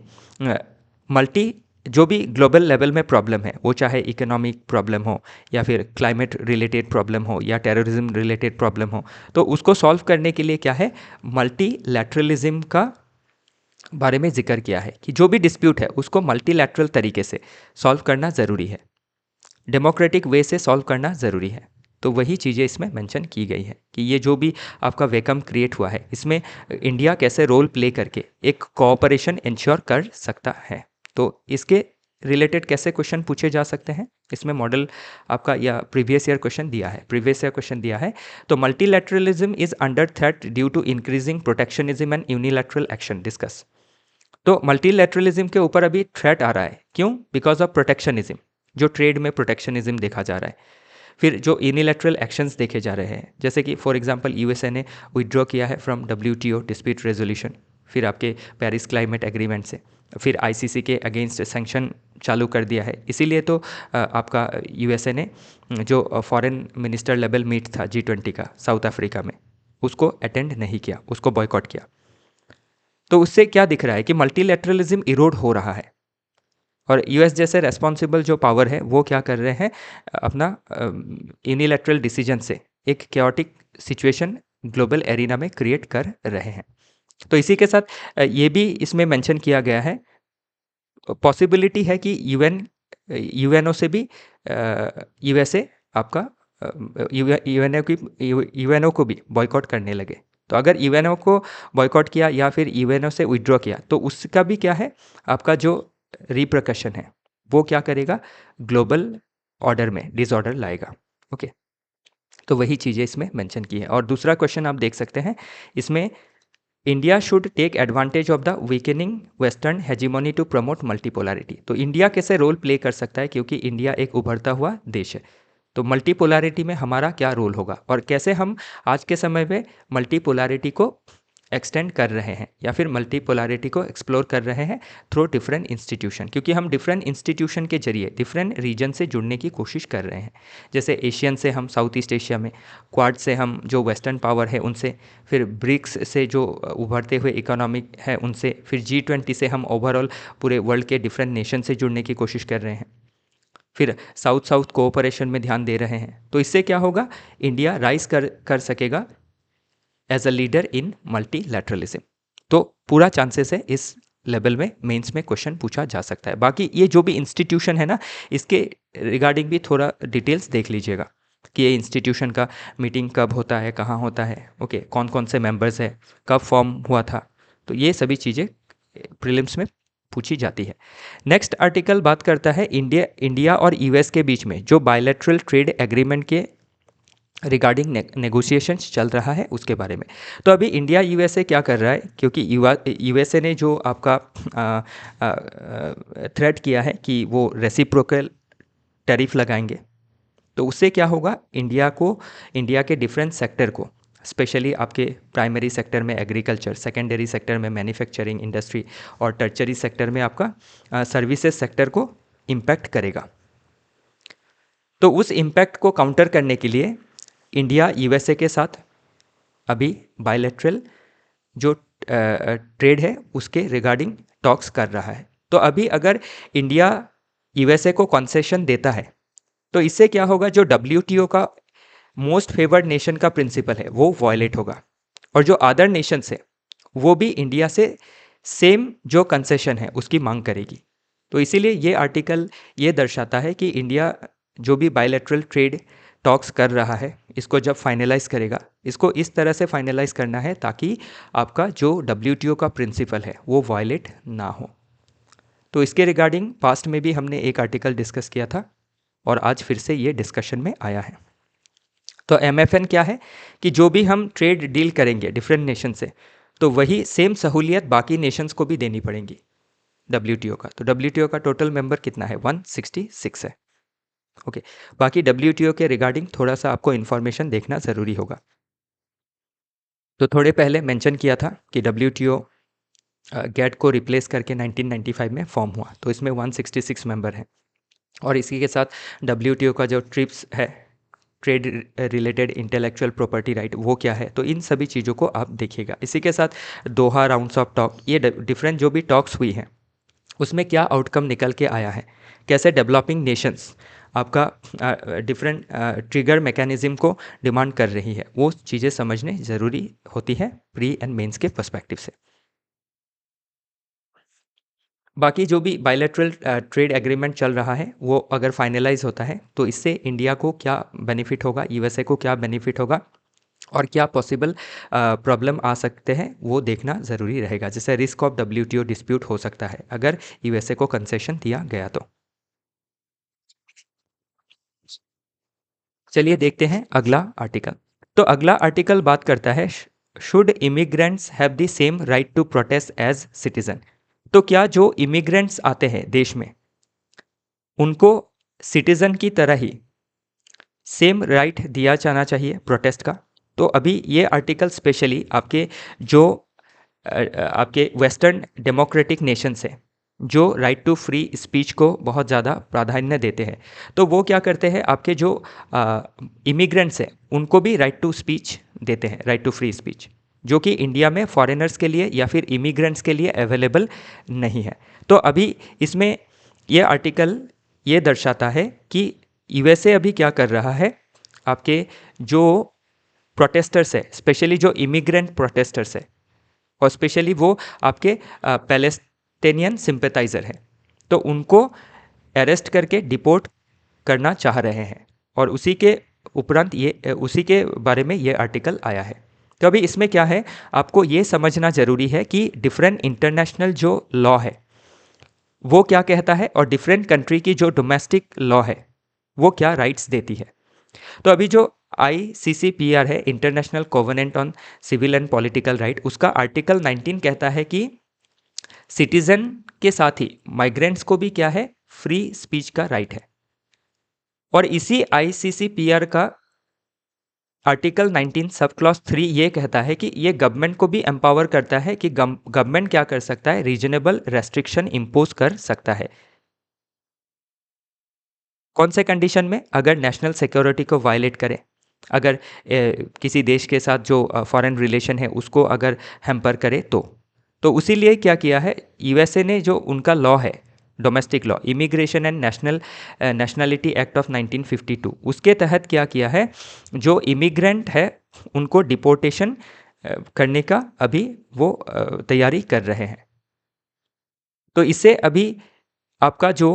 मल्टी जो भी ग्लोबल लेवल में प्रॉब्लम है, वो चाहे इकोनॉमिक प्रॉब्लम हो या फिर क्लाइमेट रिलेटेड प्रॉब्लम हो या टेररिज्म रिलेटेड प्रॉब्लम हो, तो उसको सॉल्व करने के लिए क्या है, मल्टीलैटरलिज्म का बारे में जिक्र किया है कि जो भी डिस्प्यूट है उसको मल्टीलैटरल तरीके से सॉल्व करना ज़रूरी है, डेमोक्रेटिक वे से सॉल्व करना ज़रूरी है। तो वही चीज़ें इसमें मेंशन की गई है कि ये जो भी आपका वैकम क्रिएट हुआ है, इसमें इंडिया कैसे रोल प्ले करके एक कोऑपरेशन इंश्योर कर सकता है। तो इसके रिलेटेड कैसे क्वेश्चन पूछे जा सकते हैं, इसमें मॉडल आपका या प्रीवियस ईयर क्वेश्चन दिया है, प्रीवियस ईयर क्वेश्चन दिया है। तो multilateralism is under threat due to increasing protectionism and unilateral action discuss. तो मल्टीलैटरलिज्म के ऊपर अभी थ्रेट आ रहा है, क्यों? बिकॉज ऑफ प्रोटेक्शनिज्म, जो ट्रेड में प्रोटेक्शनिज्म देखा जा रहा है। फिर जो यूनिलैटरल एक्शंस देखे जा रहे हैं, जैसे कि फॉर एग्जांपल यूएसए ने विड्रॉ किया है फ्रॉम डब्ल्यूटीओ डिस्प्यूट रेजोल्यूशन, फिर आपके पेरिस क्लाइमेट एग्रीमेंट से, फिर आईसीसी के अगेंस्ट सैंक्शन चालू कर दिया है। इसीलिए तो आपका यूएसए ने जो फॉरेन मिनिस्टर लेवल मीट था G20 का साउथ अफ्रीका में, उसको अटेंड नहीं किया, उसको बॉयकॉट किया। तो उससे क्या दिख रहा है कि मल्टीलैटरलिज्म इरोड हो रहा है और यूएस जैसे रेस्पॉन्सिबल जो पावर है वो क्या कर रहे हैं, अपना यूनिलैटरल डिसीजन से एक कैओटिक सिचुएशन ग्लोबल एरिना में क्रिएट कर रहे हैं। तो इसी के साथ ये भी इसमें मेंशन किया गया है, पॉसिबिलिटी है कि यूएनओ से भी यूएसए आपका यूएनओ को भी बॉयकॉट करने लगे। तो अगर यूएनओ को बॉयकॉट किया या फिर यूएनओ से विड्रॉ किया, तो उसका भी क्या है, आपका जो रिप्रकशन है वो क्या करेगा, ग्लोबल ऑर्डर में डिसऑर्डर लाएगा। ओके, तो वही चीज़ें इसमें मेंशन की है। और दूसरा क्वेश्चन आप देख सकते हैं इसमें, India should take advantage of the weakening western hegemony to promote multipolarity. तो इंडिया कैसे रोल प्ले कर सकता है, क्योंकि इंडिया एक उभरता हुआ देश है। तो मल्टीपोलैरिटी में हमारा क्या रोल होगा और कैसे हम आज के समय में मल्टीपोलैरिटी को एक्सटेंड कर रहे हैं या फिर मल्टीपोलैरिटी को एक्सप्लोर कर रहे हैं थ्रू डिफरेंट इंस्टीट्यूशन, क्योंकि हम डिफरेंट इंस्टीट्यूशन के जरिए डिफरेंट रीजन से जुड़ने की कोशिश कर रहे हैं। जैसे एशियन से हम साउथ ईस्ट एशिया में, क्वाड से हम जो वेस्टर्न पावर है उनसे, फिर ब्रिक्स से जो उभरते हुए इकोनॉमिक है उनसे, फिर G20 से हम ओवरऑल पूरे वर्ल्ड के डिफरेंट नेशन से जुड़ने की कोशिश कर रहे हैं, फिर साउथ साउथ कोऑपरेशन में ध्यान दे रहे हैं। तो इससे क्या होगा, इंडिया राइज कर सकेगा as a leader in multilateralism. तो पूरा चांसेस है इस लेवल में मेंस में क्वेश्चन पूछा जा सकता है। बाकी ये जो भी इंस्टीट्यूशन है ना, इसके रिगार्डिंग भी थोड़ा डिटेल्स देख लीजिएगा कि ये इंस्टीट्यूशन का मीटिंग कब होता है, कहाँ होता है, ओके, कौन कौन से मेंबर्स है, कब फॉर्म हुआ था। तो ये सभी चीज़ें प्रीलिम्स में पूछी जाती है। नेक्स्ट आर्टिकल बात करता है इंडिया और यूएस के बीच में जो बायलैटरल ट्रेड एग्रीमेंट के रिगार्डिंग नेगोशिएशंस चल रहा है उसके बारे में। तो अभी इंडिया यूएसए क्या कर रहा है, क्योंकि यूएसए ने जो आपका थ्रेट किया है कि वो रेसिप्रोकल टैरिफ लगाएंगे, तो उससे क्या होगा, इंडिया के डिफरेंट सेक्टर को, स्पेशली आपके प्राइमरी सेक्टर में एग्रीकल्चर, सेकेंडरी सेक्टर में मैन्युफैक्चरिंग इंडस्ट्री और टर्चरी सेक्टर में आपका सर्विसेज सेक्टर को इम्पैक्ट करेगा। तो उस इम्पैक्ट को काउंटर करने के लिए इंडिया यूएसए के साथ अभी बायलैटरल जो ट्रेड है उसके रिगार्डिंग टॉक्स कर रहा है। तो अभी अगर इंडिया यूएसए को कंसेशन देता है, तो इससे क्या होगा, जो डब्ल्यूटीओ का मोस्ट फेवर्ड नेशन का प्रिंसिपल है वो वायलेट होगा, और जो अदर नेशंस है वो भी इंडिया से सेम जो कंसेशन है उसकी मांग करेगी। तो इसीलिए ये आर्टिकल ये दर्शाता है कि इंडिया जो भी बायलैटरल ट्रेड टॉक्स कर रहा है, इसको जब फाइनलाइज करेगा, इसको इस तरह से फाइनलाइज करना है ताकि आपका जो डब्ल्यूटीओ का प्रिंसिपल है वो वायलेट ना हो। तो इसके रिगार्डिंग पास्ट में भी हमने एक आर्टिकल डिस्कस किया था और आज फिर से ये डिस्कशन में आया है। तो एमएफएन क्या है कि जो भी हम ट्रेड डील करेंगे डिफरेंट नेशन से, तो वही सेम सहूलियत बाकी नेशंस को भी देनी पड़ेंगी डब्ल्यूटीओ का। तो डब्ल्यूटीओ का टोटल मेंबर कितना है, 166 है। ओके, बाकी डब्ल्यूटीओ के रिगार्डिंग थोड़ा सा आपको इन्फॉर्मेशन देखना ज़रूरी होगा। तो थोड़े पहले मेंशन किया था कि डब्ल्यूटीओ गेट को रिप्लेस करके 1995 में फॉर्म हुआ, तो इसमें 166 मेंबर हैं। और इसी के साथ डब्ल्यूटीओ का जो ट्रिप्स है, trade related intellectual property right, वो क्या है, तो इन सभी चीज़ों को आप देखिएगा। इसी के साथ दोहा राउंड्स ऑफ टॉक, ये डिफरेंट जो भी टॉक्स हुई हैं उसमें क्या आउटकम निकल के आया है, कैसे डेवलपिंग नेशंस आपका डिफरेंट ट्रिगर मैकेनिज्म को डिमांड कर रही है, वो चीज़ें समझने ज़रूरी होती है प्री एंड मेंस के पर्सपेक्टिव से। बाकी जो भी बायलैटरल ट्रेड एग्रीमेंट चल रहा है वो अगर फाइनलाइज होता है तो इससे इंडिया को क्या बेनिफिट होगा, यूएसए को क्या बेनिफिट होगा और क्या पॉसिबल प्रॉब्लम आ सकते हैं वो देखना ज़रूरी रहेगा। जैसे रिस्क ऑफ डब्ल्यूटीओ डिस्प्यूट हो सकता है अगर यूएसए को कंसेशन दिया गया तो। चलिए देखते हैं अगला आर्टिकल। तो अगला आर्टिकल बात करता है should immigrants have the same right to protest as citizen. तो क्या जो इमिग्रेंट्स आते हैं देश में उनको सिटीजन की तरह ही सेम राइट दिया जाना चाहिए प्रोटेस्ट का। तो अभी ये आर्टिकल स्पेशली आपके जो आपके वेस्टर्न डेमोक्रेटिक नेशंस है जो राइट टू फ्री स्पीच को बहुत ज़्यादा प्राधान्य देते हैं, तो वो क्या करते हैं, आपके जो इमिग्रेंट्स हैं उनको भी राइट टू स्पीच देते हैं, राइट टू फ्री स्पीच, जो कि इंडिया में फॉरेनर्स के लिए या फिर इमिग्रेंट्स के लिए अवेलेबल नहीं है। तो अभी इसमें ये आर्टिकल ये दर्शाता है कि यूएसए अभी क्या कर रहा है, आपके जो प्रोटेस्टर्स है, स्पेशली जो इमिग्रेंट प्रोटेस्टर्स है और स्पेशली वो आपके पैलेस्टीनियन सिंपैथाइज़र हैं, तो उनको अरेस्ट करके डिपोर्ट करना चाह रहे हैं। और उसी के उपरांत ये उसी के बारे में ये आर्टिकल आया है। तो अभी इसमें क्या है, आपको ये समझना ज़रूरी है कि डिफरेंट इंटरनेशनल जो लॉ है वो क्या कहता है और डिफरेंट कंट्री की जो डोमेस्टिक लॉ है वो क्या राइट्स देती है। तो अभी जो ICCPR है, international covenant on civil and political right, उसका आर्टिकल 19 कहता है कि सिटीजन के साथ ही माइग्रेंट्स को भी क्या है, फ्री स्पीच का राइट है। और इसी ICCPR का आर्टिकल 19 सब क्लॉज 3 ये कहता है कि ये गवर्नमेंट को भी एम्पावर करता है कि गवर्नमेंट क्या कर सकता है, रीजनेबल रेस्ट्रिक्शन इम्पोज कर सकता है। कौन से कंडीशन में, अगर नेशनल सिक्योरिटी को वायलेट करे, अगर किसी देश के साथ जो फॉरेन रिलेशन है उसको अगर हैम्पर करे तो उसी लिए क्या किया है यूएसए ने, जो उनका लॉ है domestic law, immigration and nationality act of 1952, उसके तहत क्या किया है, जो इमिग्रेंट है उनको डिपोर्टेशन करने का अभी वो तैयारी कर रहे हैं। तो इससे अभी आपका जो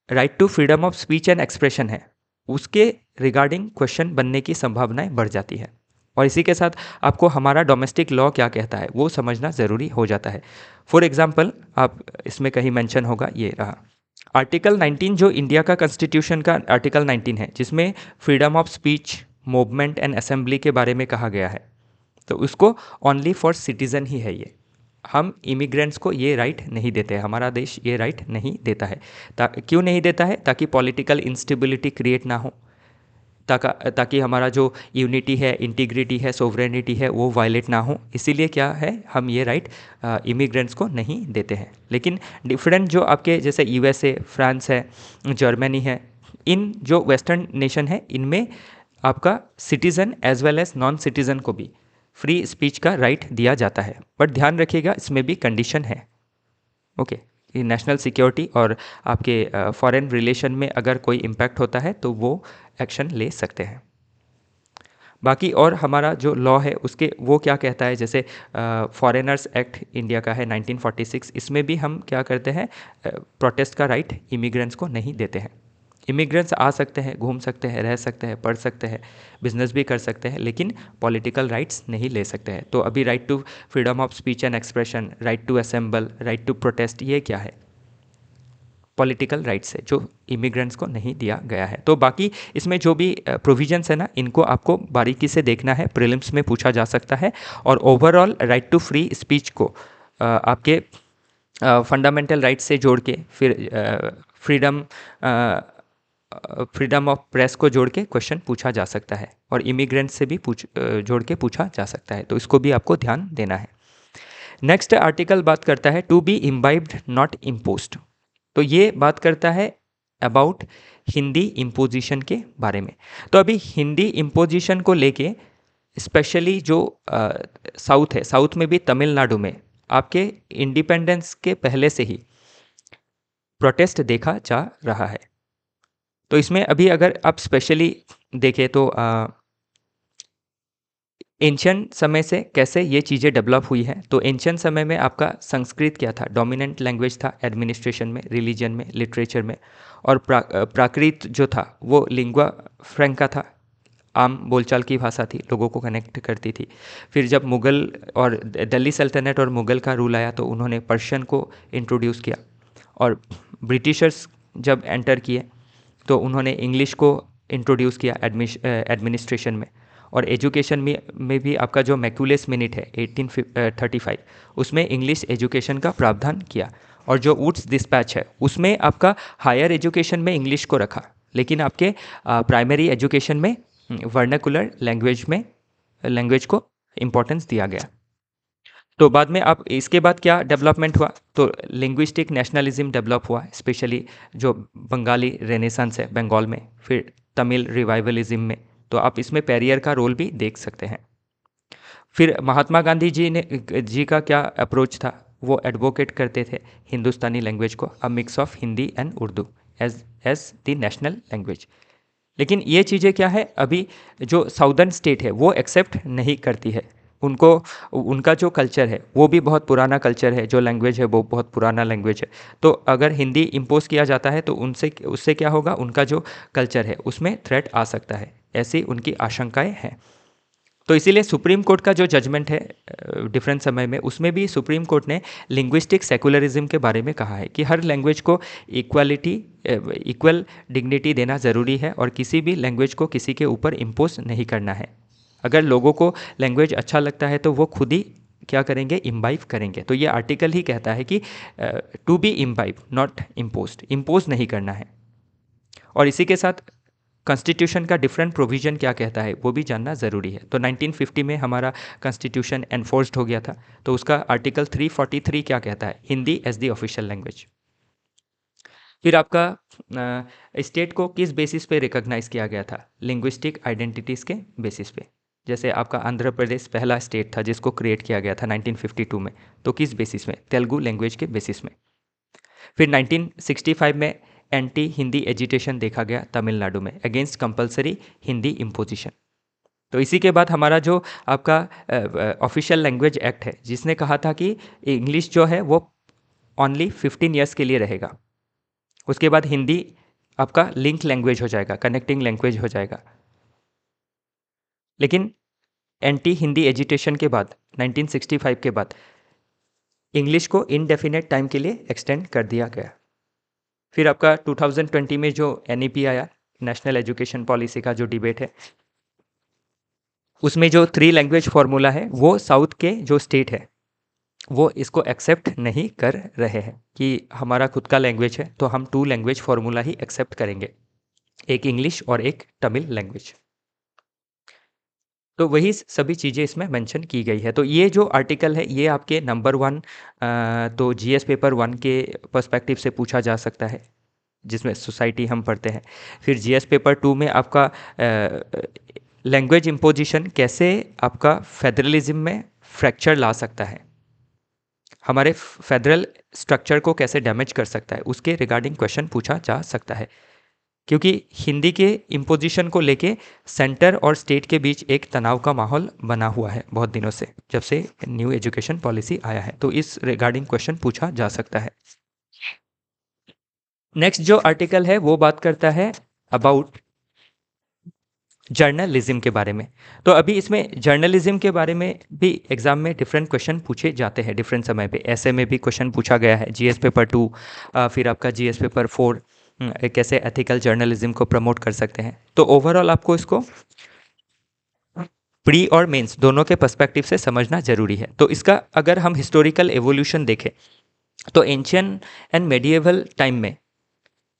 right to freedom of speech and expression है उसके रिगार्डिंग क्वेश्चन बनने की संभावनाएं बढ़ जाती है। और इसी के साथ आपको हमारा डोमेस्टिक लॉ क्या कहता है वो समझना ज़रूरी हो जाता है। फॉर एग्जांपल आप इसमें कहीं मेंशन होगा, ये रहा आर्टिकल 19 जो इंडिया का कॉन्स्टिट्यूशन का आर्टिकल 19 है, जिसमें freedom of speech, movement and assembly के बारे में कहा गया है। तो उसको ओनली फॉर सिटीज़न ही है ये, हम इमिग्रेंट्स को ये राइट नहीं देते हैं, हमारा देश ये राइट नहीं देता है। क्यों नहीं देता है, ताकि पॉलिटिकल इंस्टेबिलिटी क्रिएट ना हो, ताकि हमारा जो यूनिटी है, इंटीग्रिटी है, सोवरेनिटी है वो वायलेट ना हो। इसीलिए क्या है, हम ये राइट इमिग्रेंट्स को नहीं देते हैं। लेकिन डिफरेंट जो आपके जैसे यूएसए, फ्रांस है, जर्मनी है, इन जो वेस्टर्न नेशन है इनमें आपका citizen as well as non citizen को भी फ्री स्पीच का राइट दिया जाता है। बट ध्यान रखिएगा इसमें भी कंडीशन है। ओके, ये नेशनल सिक्योरिटी और आपके फॉरेन रिलेशन में अगर कोई इम्पैक्ट होता है तो वो एक्शन ले सकते हैं। बाकी और हमारा जो लॉ है उसके वो क्या कहता है, जैसे फॉरेनर्स एक्ट इंडिया का है 1946, इसमें भी हम क्या करते हैं, प्रोटेस्ट का राइट इमिग्रेंट्स को नहीं देते हैं। इमिग्रेंट्स आ सकते हैं, घूम सकते हैं, रह सकते हैं, पढ़ सकते हैं, बिजनेस भी कर सकते हैं, लेकिन पॉलिटिकल राइट्स नहीं ले सकते हैं। तो अभी right to freedom of speech and expression, right to assemble, right to protest, ये क्या है, पॉलिटिकल राइट्स है जो इमिग्रेंट्स को नहीं दिया गया है। तो बाकी इसमें जो भी प्रोविजंस है ना, इनको आपको बारीकी से देखना है, प्रीलिम्स में पूछा जा सकता है। और overall right to free speech को आपके फंडामेंटल राइट्स से जोड़ के फिर फ्रीडम फ्रीडम ऑफ प्रेस को जोड़ के क्वेश्चन पूछा जा सकता है, और इमिग्रेंट से भी जोड़ के पूछा जा सकता है, तो इसको भी आपको ध्यान देना है। नेक्स्ट आर्टिकल बात करता है to be imbibed not imposed. तो ये बात करता है अबाउट हिंदी इम्पोजिशन के बारे में। तो अभी हिंदी इम्पोजिशन को लेके स्पेशली जो साउथ है, साउथ में भी तमिलनाडु में आपके इंडिपेंडेंस के पहले से ही प्रोटेस्ट देखा जा रहा है। तो इसमें अभी अगर आप स्पेशली देखें तो एंशियंट समय से कैसे ये चीज़ें डेवलप हुई है। तो एंशियंट समय में आपका संस्कृत क्या था, डोमिनेंट लैंग्वेज था एडमिनिस्ट्रेशन में, रिलीजन में, लिटरेचर में, और प्राकृत जो था वो लिंग्वा फ्रैंका था, आम बोलचाल की भाषा थी, लोगों को कनेक्ट करती थी। फिर जब मुग़ल और दिल्ली सल्तनत और मुग़ल का रूल आया तो उन्होंने पर्शियन को इंट्रोड्यूस किया, और ब्रिटिशर्स जब एंटर किए तो उन्होंने इंग्लिश को इंट्रोड्यूस किया एडमिनिस्ट्रेशन में। और एजुकेशन में भी आपका जो मैक्यूलेस मिनट है 1835, उसमें इंग्लिश एजुकेशन का प्रावधान किया। और जो वुड्स डिस्पैच है उसमें आपका हायर एजुकेशन में इंग्लिश को रखा, लेकिन आपके प्राइमरी एजुकेशन में वर्नाकुलर लैंग्वेज को इम्पोर्टेंस दिया गया। तो बाद में आप इसके बाद क्या डेवलपमेंट हुआ, तो लिंग्विस्टिक नेशनलिज्म डेवलप हुआ, स्पेशली जो बंगाली रेनेसांस है बंगाल में, फिर तमिल रिवाइवलिज्म में। तो आप इसमें पेरियर का रोल भी देख सकते हैं। फिर महात्मा गांधी जी का क्या अप्रोच था, वो एडवोकेट करते थे हिंदुस्तानी लैंग्वेज को, a mix of Hindi and Urdu as the national language. लेकिन ये चीज़ें क्या है, अभी जो साउदर्न स्टेट है वो एक्सेप्ट नहीं करती है। उनको उनका जो कल्चर है वो भी बहुत पुराना कल्चर है, जो लैंग्वेज है वो बहुत पुराना लैंग्वेज है। तो अगर हिंदी इम्पोज किया जाता है तो उससे क्या होगा, उनका जो कल्चर है उसमें थ्रेट आ सकता है, ऐसी उनकी आशंकाएं हैं। तो इसीलिए सुप्रीम कोर्ट का जो जजमेंट है डिफरेंट समय में, उसमें भी सुप्रीम कोर्ट ने लिंग्विस्टिक सेकुलरिज्म के बारे में कहा है कि हर लैंग्वेज को इक्वल डिग्निटी देना ज़रूरी है, और किसी भी लैंग्वेज को किसी के ऊपर इम्पोज नहीं करना है। अगर लोगों को लैंग्वेज अच्छा लगता है तो वो खुद ही क्या करेंगे, इम्बाइब करेंगे। तो ये आर्टिकल ही कहता है कि to be imbibe not imposed, impose नहीं करना है। और इसी के साथ कॉन्स्टिट्यूशन का डिफरेंट प्रोविज़न क्या कहता है वो भी जानना ज़रूरी है। तो 1950 में हमारा कॉन्स्टिट्यूशन एनफोर्स्ड हो गया था, तो उसका आर्टिकल 343 क्या कहता है, Hindi as the official language. फिर आपका स्टेट को किस बेसिस पे रिकॉग्नाइज किया गया था, लिंग्विस्टिक आइडेंटिटीज़ के बेसिस पे। जैसे आपका आंध्र प्रदेश पहला स्टेट था जिसको क्रिएट किया गया था 1952 में, तो किस बेसिस में, तेलुगु लैंग्वेज के बेसिस में। फिर 1965 में एंटी हिंदी एजिटेशन देखा गया तमिलनाडु में, अगेंस्ट कंपलसरी हिंदी इम्पोजिशन। तो इसी के बाद हमारा जो आपका ऑफिशियल लैंग्वेज एक्ट है, जिसने कहा था कि इंग्लिश जो है वो ओनली 15 ईयर्स के लिए रहेगा। उसके बाद हिंदी आपका लिंक लैंग्वेज हो जाएगा, कनेक्टिंग लैंग्वेज हो जाएगा। लेकिन एंटी हिंदी एजिटेशन के बाद 1965 के बाद इंग्लिश को इनडेफिनेट टाइम के लिए एक्सटेंड कर दिया गया। फिर आपका 2020 में जो NEP आया, नेशनल एजुकेशन पॉलिसी का जो डिबेट है, उसमें जो 3 लैंग्वेज फार्मूला है वो साउथ के जो स्टेट है वो इसको एक्सेप्ट नहीं कर रहे हैं कि हमारा खुद का लैंग्वेज है तो हम 2 लैंग्वेज फार्मूला ही एक्सेप्ट करेंगे, एक इंग्लिश और एक तमिल लैंग्वेज। तो वही सभी चीज़ें इसमें मेंशन की गई है। तो ये जो आर्टिकल है ये आपके नंबर 1 तो GS पेपर 1 के पर्सपेक्टिव से पूछा जा सकता है, जिसमें सोसाइटी हम पढ़ते हैं। फिर GS पेपर 2 में आपका लैंग्वेज इम्पोजिशन कैसे आपका फेडरलिज्म में फ्रैक्चर ला सकता है, हमारे फेडरल स्ट्रक्चर को कैसे डैमेज कर सकता है, उसके रिगार्डिंग क्वेश्चन पूछा जा सकता है। क्योंकि हिंदी के इम्पोजिशन को लेके सेंटर और स्टेट के बीच एक तनाव का माहौल बना हुआ है बहुत दिनों से, जब से न्यू एजुकेशन पॉलिसी आया है। तो इस रिगार्डिंग क्वेश्चन पूछा जा सकता है। नेक्स्ट जो आर्टिकल है वो बात करता है अबाउट जर्नलिज्म के बारे में। तो अभी इसमें जर्नलिज्म के बारे में भी एग्जाम में डिफरेंट क्वेश्चन पूछे जाते हैं डिफरेंट समय पे। ऐसे में भी क्वेश्चन पूछा गया है, GS पेपर 2, फिर आपका GS पेपर 4, कैसे एथिकल जर्नलिज्म को प्रमोट कर सकते हैं। तो ओवरऑल आपको इसको प्री और मेंस दोनों के पर्सपेक्टिव से समझना जरूरी है। तो इसका अगर हम हिस्टोरिकल एवोल्यूशन देखें तो एंशियंट एंड मेडिएवल टाइम में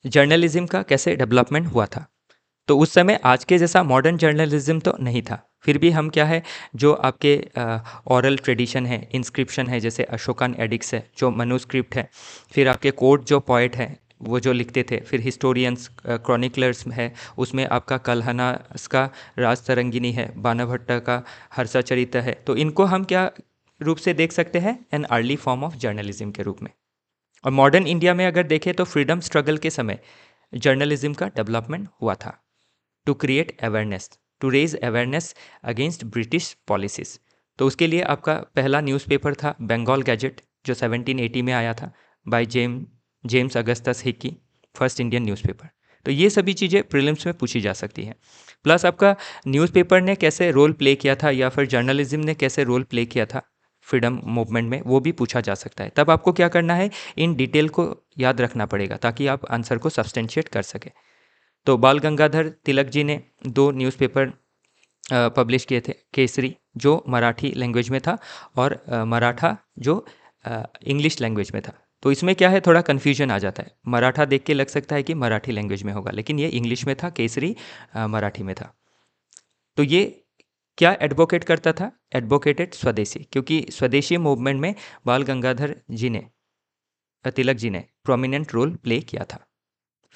जर्नलिज्म का कैसे डेवलपमेंट हुआ था। तो उस समय आज के जैसा मॉडर्न जर्नलिज्म तो नहीं था, फिर भी हम क्या है, जो आपके ओरल ट्रेडिशन है, इंस्क्रिप्शन है, जैसे अशोकन एडिक्स है जो मनुस्क्रिप्ट है, फिर आपके कोर्ट जो पोएट है वो जो लिखते थे, फिर हिस्टोरियंस क्रॉनिकलर्स है, उसमें आपका कल्हनास का राज तरंगिनी है, बाणभट्ट का हर्षचरित है, तो इनको हम क्या रूप से देख सकते हैं, an early form of journalism के रूप में। और मॉडर्न इंडिया में अगर देखें तो फ्रीडम स्ट्रगल के समय जर्नलिज्म का डेवलपमेंट हुआ था, to create awareness, to raise awareness against British policies. तो उसके लिए आपका पहला न्यूज़पेपर था बंगाल गैजेट, जो 1780 में आया था, by James Augustus Hickey, first Indian newspaper. तो ये सभी चीज़ें प्रीलिम्स में पूछी जा सकती हैं। प्लस आपका न्यूज़पेपर ने कैसे रोल प्ले किया था, या फिर जर्नलिज्म ने कैसे रोल प्ले किया था फ्रीडम मूवमेंट में, वो भी पूछा जा सकता है। तब आपको क्या करना है, इन डिटेल को याद रखना पड़ेगा ताकि आप आंसर को सब्सटेंशिएट कर सकें। तो बाल गंगाधर तिलक जी ने 2 न्यूज़पेपर पब्लिश किए थे, केसरी जो मराठी लैंग्वेज में था, और मराठा जो इंग्लिश लैंग्वेज में था। तो इसमें क्या है, थोड़ा कन्फ्यूजन आ जाता है, मराठा देख के लग सकता है कि मराठी लैंग्वेज में होगा, लेकिन ये इंग्लिश में था, केसरी मराठी में था। तो ये क्या एडवोकेट करता था, एडवोकेटेड स्वदेशी, क्योंकि स्वदेशी मूवमेंट में बाल गंगाधर जी ने, तिलक जी ने प्रोमिनेंट रोल प्ले किया था।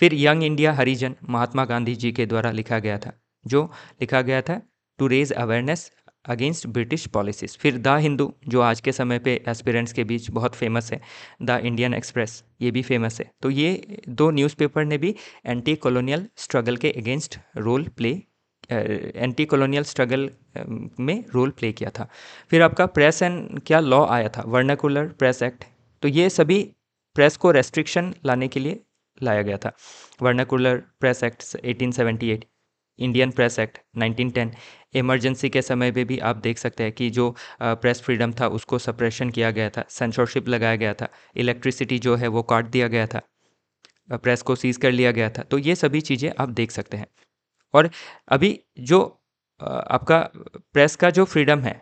फिर यंग इंडिया हरिजन महात्मा गांधी जी के द्वारा लिखा गया था, जो लिखा गया था to raise awareness against British policies. फिर द हिंदू, जो आज के समय पे एस्पिरेंट्स के बीच बहुत फेमस है, द इंडियन एक्सप्रेस, ये भी फेमस है। तो ये 2 न्यूज़पेपर ने भी एंटी कॉलोनियल स्ट्रगल के against role play, anti colonial struggle में रोल प्ले किया था। फिर आपका प्रेस एंड क्या लॉ आया था, वर्नाकुलर प्रेस एक्ट। तो ये सभी प्रेस को रेस्ट्रिक्शन लाने के लिए लाया गया था। Vernacular press act 1878, Indian press act 1910। Emergency के समय पे भी आप देख सकते हैं कि जो प्रेस फ्रीडम था उसको सप्रेशन किया गया था, सेंसरशिप लगाया गया था, इलेक्ट्रिसिटी जो है वो काट दिया गया था, प्रेस को सीज कर लिया गया था। तो ये सभी चीज़ें आप देख सकते हैं। और अभी जो आपका प्रेस का जो फ्रीडम है,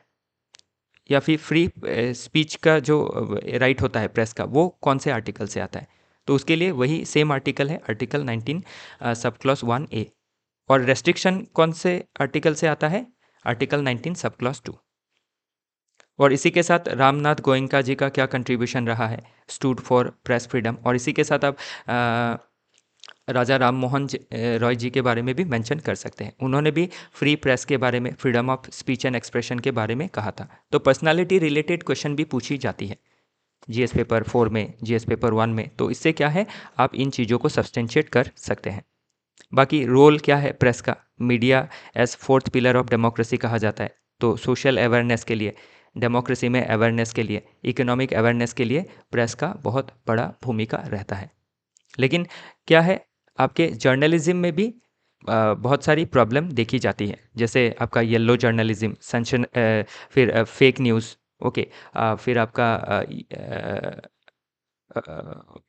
या फिर फ्री स्पीच का जो राइट होता है प्रेस का, वो कौन से आर्टिकल से आता है, तो उसके लिए वही सेम आर्टिकल है, आर्टिकल 19 सब क्लॉज 1A। और रेस्ट्रिक्शन कौन से आर्टिकल से आता है, आर्टिकल 19 सब क्लॉज 2। और इसी के साथ रामनाथ गोयनका जी का क्या कंट्रीब्यूशन रहा है, स्टूड फॉर प्रेस फ्रीडम। और इसी के साथ आप राजा राम मोहन रॉय जी के बारे में भी मेंशन कर सकते हैं, उन्होंने भी फ्री प्रेस के बारे में, freedom of speech and expression के बारे में कहा था। तो पर्सनालिटी रिलेटेड क्वेश्चन भी पूछी जाती है जीएस पेपर 4 में, जीएस पेपर 1 में। तो इससे क्या है, आप इन चीज़ों को सब्सटेंशिएट कर सकते हैं। बाकी रोल क्या है प्रेस का, media as fourth pillar of democracy कहा जाता है। तो सोशल अवेयरनेस के लिए, डेमोक्रेसी में अवेयरनेस के लिए, इकोनॉमिक अवेयरनेस के लिए प्रेस का बहुत बड़ा भूमिका रहता है। लेकिन क्या है, आपके जर्नलिज्म में भी बहुत सारी प्रॉब्लम देखी जाती है, जैसे आपका येलो जर्नलिज्म, फिर फेक न्यूज़, ओके, फिर आपका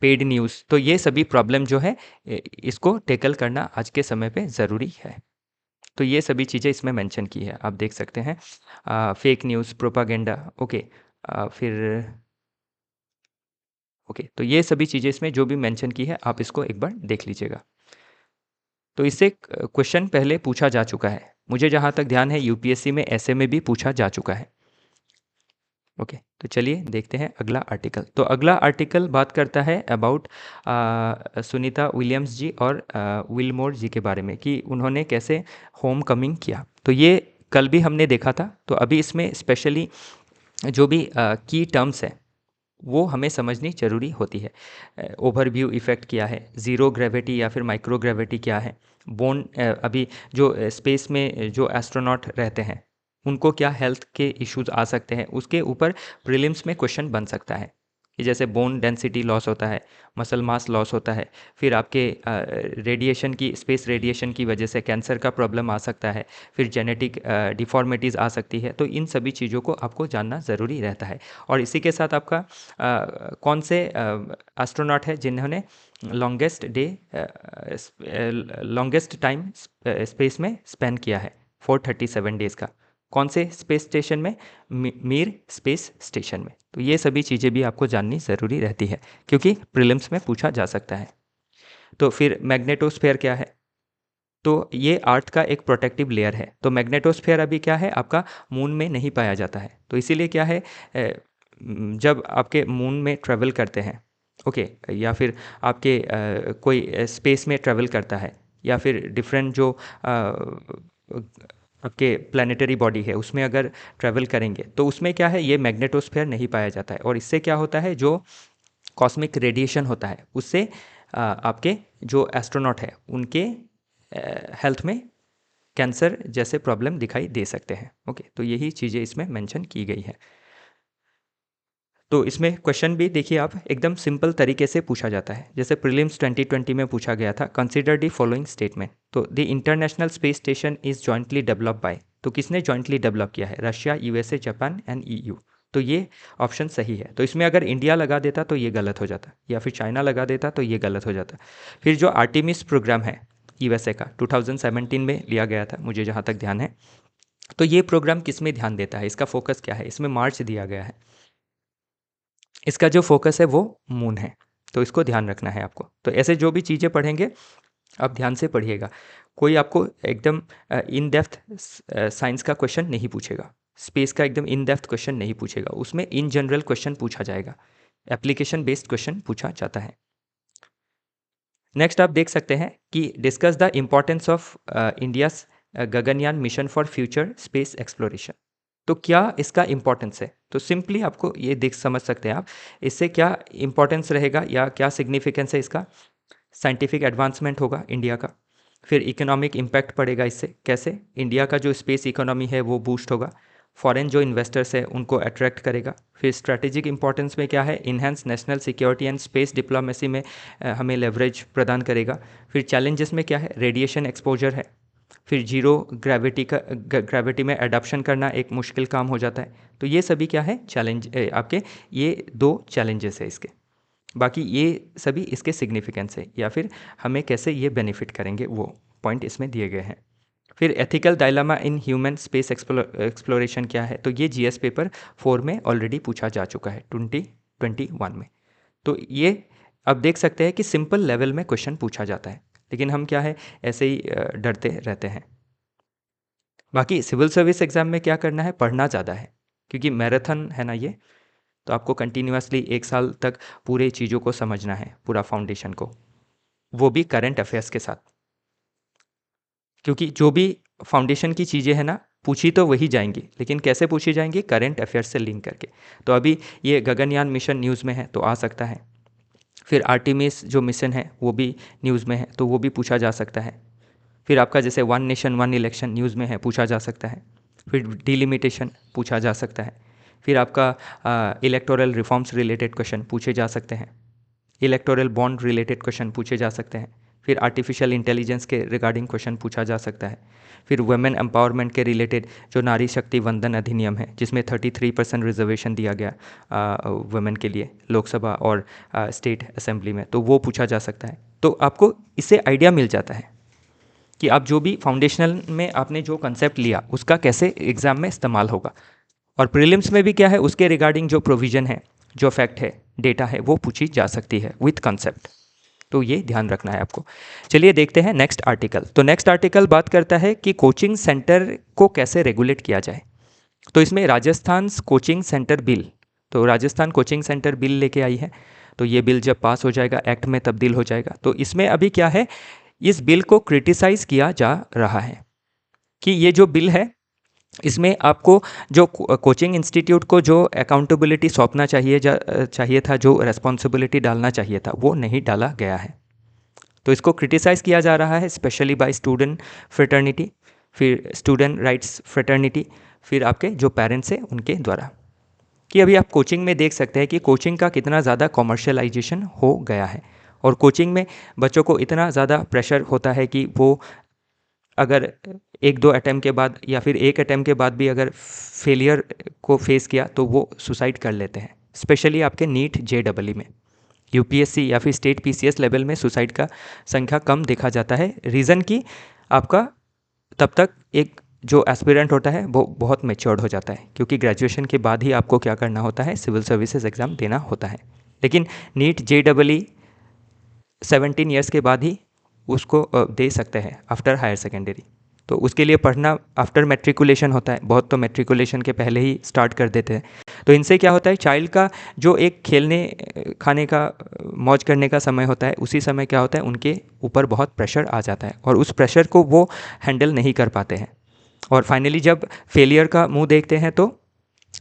पेड न्यूज़। तो ये सभी प्रॉब्लम जो है इसको टैकल करना आज के समय पे ज़रूरी है। तो ये सभी चीज़ें इसमें मेंशन की है, आप देख सकते हैं। फेक न्यूज़, प्रोपागेंडा, ओके, फिर ओके, तो ये सभी चीज़ें इसमें जो भी मेंशन की है आप इसको एक बार देख लीजिएगा। तो इससे क्वेश्चन पहले पूछा जा चुका है, मुझे जहाँ तक ध्यान है यूपीएससी में ऐसे में भी पूछा जा चुका है। ओके, तो चलिए देखते हैं अगला आर्टिकल। तो अगला आर्टिकल बात करता है अबाउट सुनीता विलियम्स जी और विलमोर जी के बारे में, कि उन्होंने कैसे होम कमिंग किया। तो ये कल भी हमने देखा था। तो अभी इसमें स्पेशली जो भी की टर्म्स हैं वो हमें समझनी ज़रूरी होती है। ओवरव्यू इफ़ेक्ट क्या है, ज़ीरो ग्रेविटी या फिर माइक्रो ग्रेविटी क्या है, बोन अभी जो स्पेस में जो एस्ट्रोनॉट रहते हैं उनको क्या हेल्थ के इश्यूज आ सकते हैं, उसके ऊपर प्रीलिम्स में क्वेश्चन बन सकता है। कि जैसे बोन डेंसिटी लॉस होता है, मसल मास लॉस होता है, फिर आपके रेडिएशन की, स्पेस रेडिएशन की वजह से कैंसर का प्रॉब्लम आ सकता है, फिर जेनेटिक डिफॉर्मिटीज़ आ सकती है। तो इन सभी चीज़ों को आपको जानना ज़रूरी रहता है। और इसी के साथ आपका कौन से एस्ट्रोनॉट है जिन्होंने लॉन्गेस्ट टाइम स्पेस में स्पेंड किया है, 437 डेज़ का, कौन से स्पेस स्टेशन में, मीर स्पेस स्टेशन में। तो ये सभी चीज़ें भी आपको जाननी ज़रूरी रहती है क्योंकि प्रीलिम्स में पूछा जा सकता है। तो फिर मैग्नेटोस्फेयर क्या है? तो ये अर्थ का एक प्रोटेक्टिव लेयर है। तो मैग्नेटोस्फेयर अभी क्या है, आपका मून में नहीं पाया जाता है। तो इसीलिए क्या है, जब आपके मून में ट्रैवल करते हैं, ओके, या फिर आपके कोई स्पेस में ट्रैवल करता है, या फिर डिफरेंट जो आपके प्लानिटरी बॉडी है उसमें अगर ट्रैवल करेंगे, तो उसमें क्या है, ये मैग्नेटोस्फेयर नहीं पाया जाता है। और इससे क्या होता है, जो कॉस्मिक रेडिएशन होता है उससे आपके जो एस्ट्रोनॉट है उनके हेल्थ में कैंसर जैसे प्रॉब्लम दिखाई दे सकते हैं। ओके, तो यही चीज़ें इसमें मेंशन की गई है। तो इसमें क्वेश्चन भी देखिए आप, एकदम सिंपल तरीके से पूछा जाता है। जैसे प्रीलिम्स 2020 में पूछा गया था, कंसीडर द फॉलोइंग स्टेटमेंट। तो the international space station is jointly developed by, तो किसने जॉइंटली डेवलप किया है? Russia, USA, Japan and EU. तो ये ऑप्शन सही है। तो इसमें अगर इंडिया लगा देता तो ये गलत हो जाता, या फिर चाइना लगा देता तो ये गलत हो जाता। फिर जो आर्टिमिस प्रोग्राम है यूएसए का, 2017 में लिया गया था मुझे जहाँ तक ध्यान है। तो ये प्रोग्राम किस में ध्यान देता है, इसका फोकस क्या है? इसमें मार्च दिया गया है, इसका जो फोकस है वो मून है। तो इसको ध्यान रखना है आपको। तो ऐसे जो भी चीज़ें पढ़ेंगे आप ध्यान से पढ़िएगा। कोई आपको एकदम इन डेप्थ साइंस का क्वेश्चन नहीं पूछेगा, स्पेस का एकदम इन डेप्थ क्वेश्चन नहीं पूछेगा, उसमें इन जनरल क्वेश्चन पूछा जाएगा, एप्लीकेशन बेस्ड क्वेश्चन पूछा जाता है। नेक्स्ट आप देख सकते हैं कि discuss the importance of India's Gaganyaan mission for future space exploration. तो क्या इसका इम्पोर्टेंस है? तो सिंपली आपको ये देख समझ सकते हैं आप, इससे क्या इम्पोर्टेंस रहेगा या क्या सिग्निफिकेंस है इसका। साइंटिफिक एडवांसमेंट होगा इंडिया का, फिर इकोनॉमिक इम्पैक्ट पड़ेगा इससे। कैसे? इंडिया का जो स्पेस इकोनॉमी है वो बूस्ट होगा, फॉरेन जो इन्वेस्टर्स है उनको अट्रैक्ट करेगा। फिर स्ट्रैटेजिक इंपॉर्टेंस में क्या है, enhance national security and space diplomacy में हमें लेवरेज प्रदान करेगा। फिर चैलेंजेस में क्या है, रेडिएशन एक्सपोजर है, फिर जीरो ग्रेविटी में एडाप्शन करना एक मुश्किल काम हो जाता है। तो ये सभी क्या है, चैलेंज आपके, ये दो चैलेंजेस है इसके। बाकी ये सभी इसके सिग्निफिकेंस है या फिर हमें कैसे ये बेनिफिट करेंगे, वो पॉइंट इसमें दिए गए हैं। फिर ethical dilemma in human space exploration क्या है? तो ये जीएस पेपर 4 में ऑलरेडी पूछा जा चुका है 2021 में। तो ये अब देख सकते हैं कि सिंपल लेवल में क्वेश्चन पूछा जाता है, लेकिन हम क्या है, ऐसे ही डरते रहते हैं। बाकी सिविल सर्विस एग्ज़ाम में क्या करना है, पढ़ना ज़्यादा है, क्योंकि मैराथन है ना ये। तो आपको कंटिन्यूसली 1 साल तक पूरे चीज़ों को समझना है, पूरा फाउंडेशन को, वो भी करंट अफेयर्स के साथ। क्योंकि जो भी फाउंडेशन की चीज़ें हैं ना, पूछी तो वही जाएंगी, लेकिन कैसे पूछी जाएंगी, करंट अफेयर्स से लिंक करके। तो अभी ये गगनयान मिशन न्यूज़ में है तो आ सकता है। फिर आर्टिमिस जो मिशन है वो भी न्यूज़ में है तो वो भी पूछा जा सकता है। फिर आपका जैसे one nation one election news में है, पूछा जा सकता है। फिर डिलिमिटेशन पूछा जा सकता है। फिर आपका इलेक्टोरल रिफॉर्म्स रिलेटेड क्वेश्चन पूछे जा सकते हैं। इलेक्टोरल बॉन्ड रिलेटेड क्वेश्चन पूछे जा सकते हैं। फिर आर्टिफिशियल इंटेलिजेंस के रिगार्डिंग क्वेश्चन पूछा जा सकता है। फिर वुमेन एम्पावरमेंट के रिलेटेड जो नारी शक्ति वंदन अधिनियम है, जिसमें 33% रिजर्वेशन दिया गया वुमेन के लिए लोकसभा और स्टेट असेंबली में, तो वो पूछा जा सकता है। तो आपको इससे आइडिया मिल जाता है कि आप जो भी फाउंडेशनल में आपने जो कंसेप्ट लिया उसका कैसे एग्ज़ाम में इस्तेमाल होगा। और प्रीलिम्स में भी क्या है, उसके रिगार्डिंग जो प्रोविज़न है, जो फैक्ट है, डेटा है, वो पूछी जा सकती है विथ कंसेप्ट। तो ये ध्यान रखना है आपको। चलिए देखते हैं नेक्स्ट आर्टिकल। तो नेक्स्ट आर्टिकल बात करता है कि कोचिंग सेंटर को कैसे रेगुलेट किया जाए। तो इसमें राजस्थान कोचिंग सेंटर बिल, तो राजस्थान कोचिंग सेंटर बिल लेके आई है। तो ये बिल जब पास हो जाएगा, एक्ट में तब्दील हो जाएगा। तो इसमें अभी क्या है, इस बिल को क्रिटिसाइज़ किया जा रहा है कि ये जो बिल है इसमें आपको जो कोचिंग इंस्टीट्यूट को जो अकाउंटेबिलिटी सौंपना चाहिए था, जो रेस्पॉन्सिबिलिटी डालना चाहिए था, वो नहीं डाला गया है। तो इसको क्रिटिसाइज़ किया जा रहा है स्पेशली बाय स्टूडेंट फ्रेटर्निटी, फिर स्टूडेंट राइट्स फ्रेटर्निटी, फिर आपके जो पेरेंट्स हैं उनके द्वारा। कि अभी आप कोचिंग में देख सकते हैं कि कोचिंग का कितना ज़्यादा कॉमर्शियलाइजेशन हो गया है, और कोचिंग में बच्चों को इतना ज़्यादा प्रेशर होता है कि वो अगर 1-2 अटैम्प्ट के बाद या फिर एक अटैम्प्ट के बाद भी अगर फेलियर को फेस किया तो वो सुसाइड कर लेते हैं। स्पेशली आपके नीट जेईई में, यूपीएससी या फिर स्टेट पीसीएस लेवल में सुसाइड का संख्या कम देखा जाता है। रीज़न कि आपका तब तक एक जो एस्पिरेंट होता है वो बहुत मैच्योर्ड हो जाता है, क्योंकि ग्रेजुएशन के बाद ही आपको क्या करना होता है, सिविल सर्विसेज एग्ज़ाम देना होता है। लेकिन नीट जेईई 17 ईयर्स के बाद ही उसको दे सकते हैं आफ्टर हायर सेकेंडरी। तो उसके लिए पढ़ना आफ्टर मैट्रिकुलेशन होता है, बहुत तो मैट्रिकुलेशन के पहले ही स्टार्ट कर देते हैं। तो इनसे क्या होता है, चाइल्ड का जो एक खेलने खाने का मौज करने का समय होता है, उसी समय क्या होता है उनके ऊपर बहुत प्रेशर आ जाता है और उस प्रेशर को वो हैंडल नहीं कर पाते हैं और फाइनली जब फेलियर का मुंह देखते हैं तो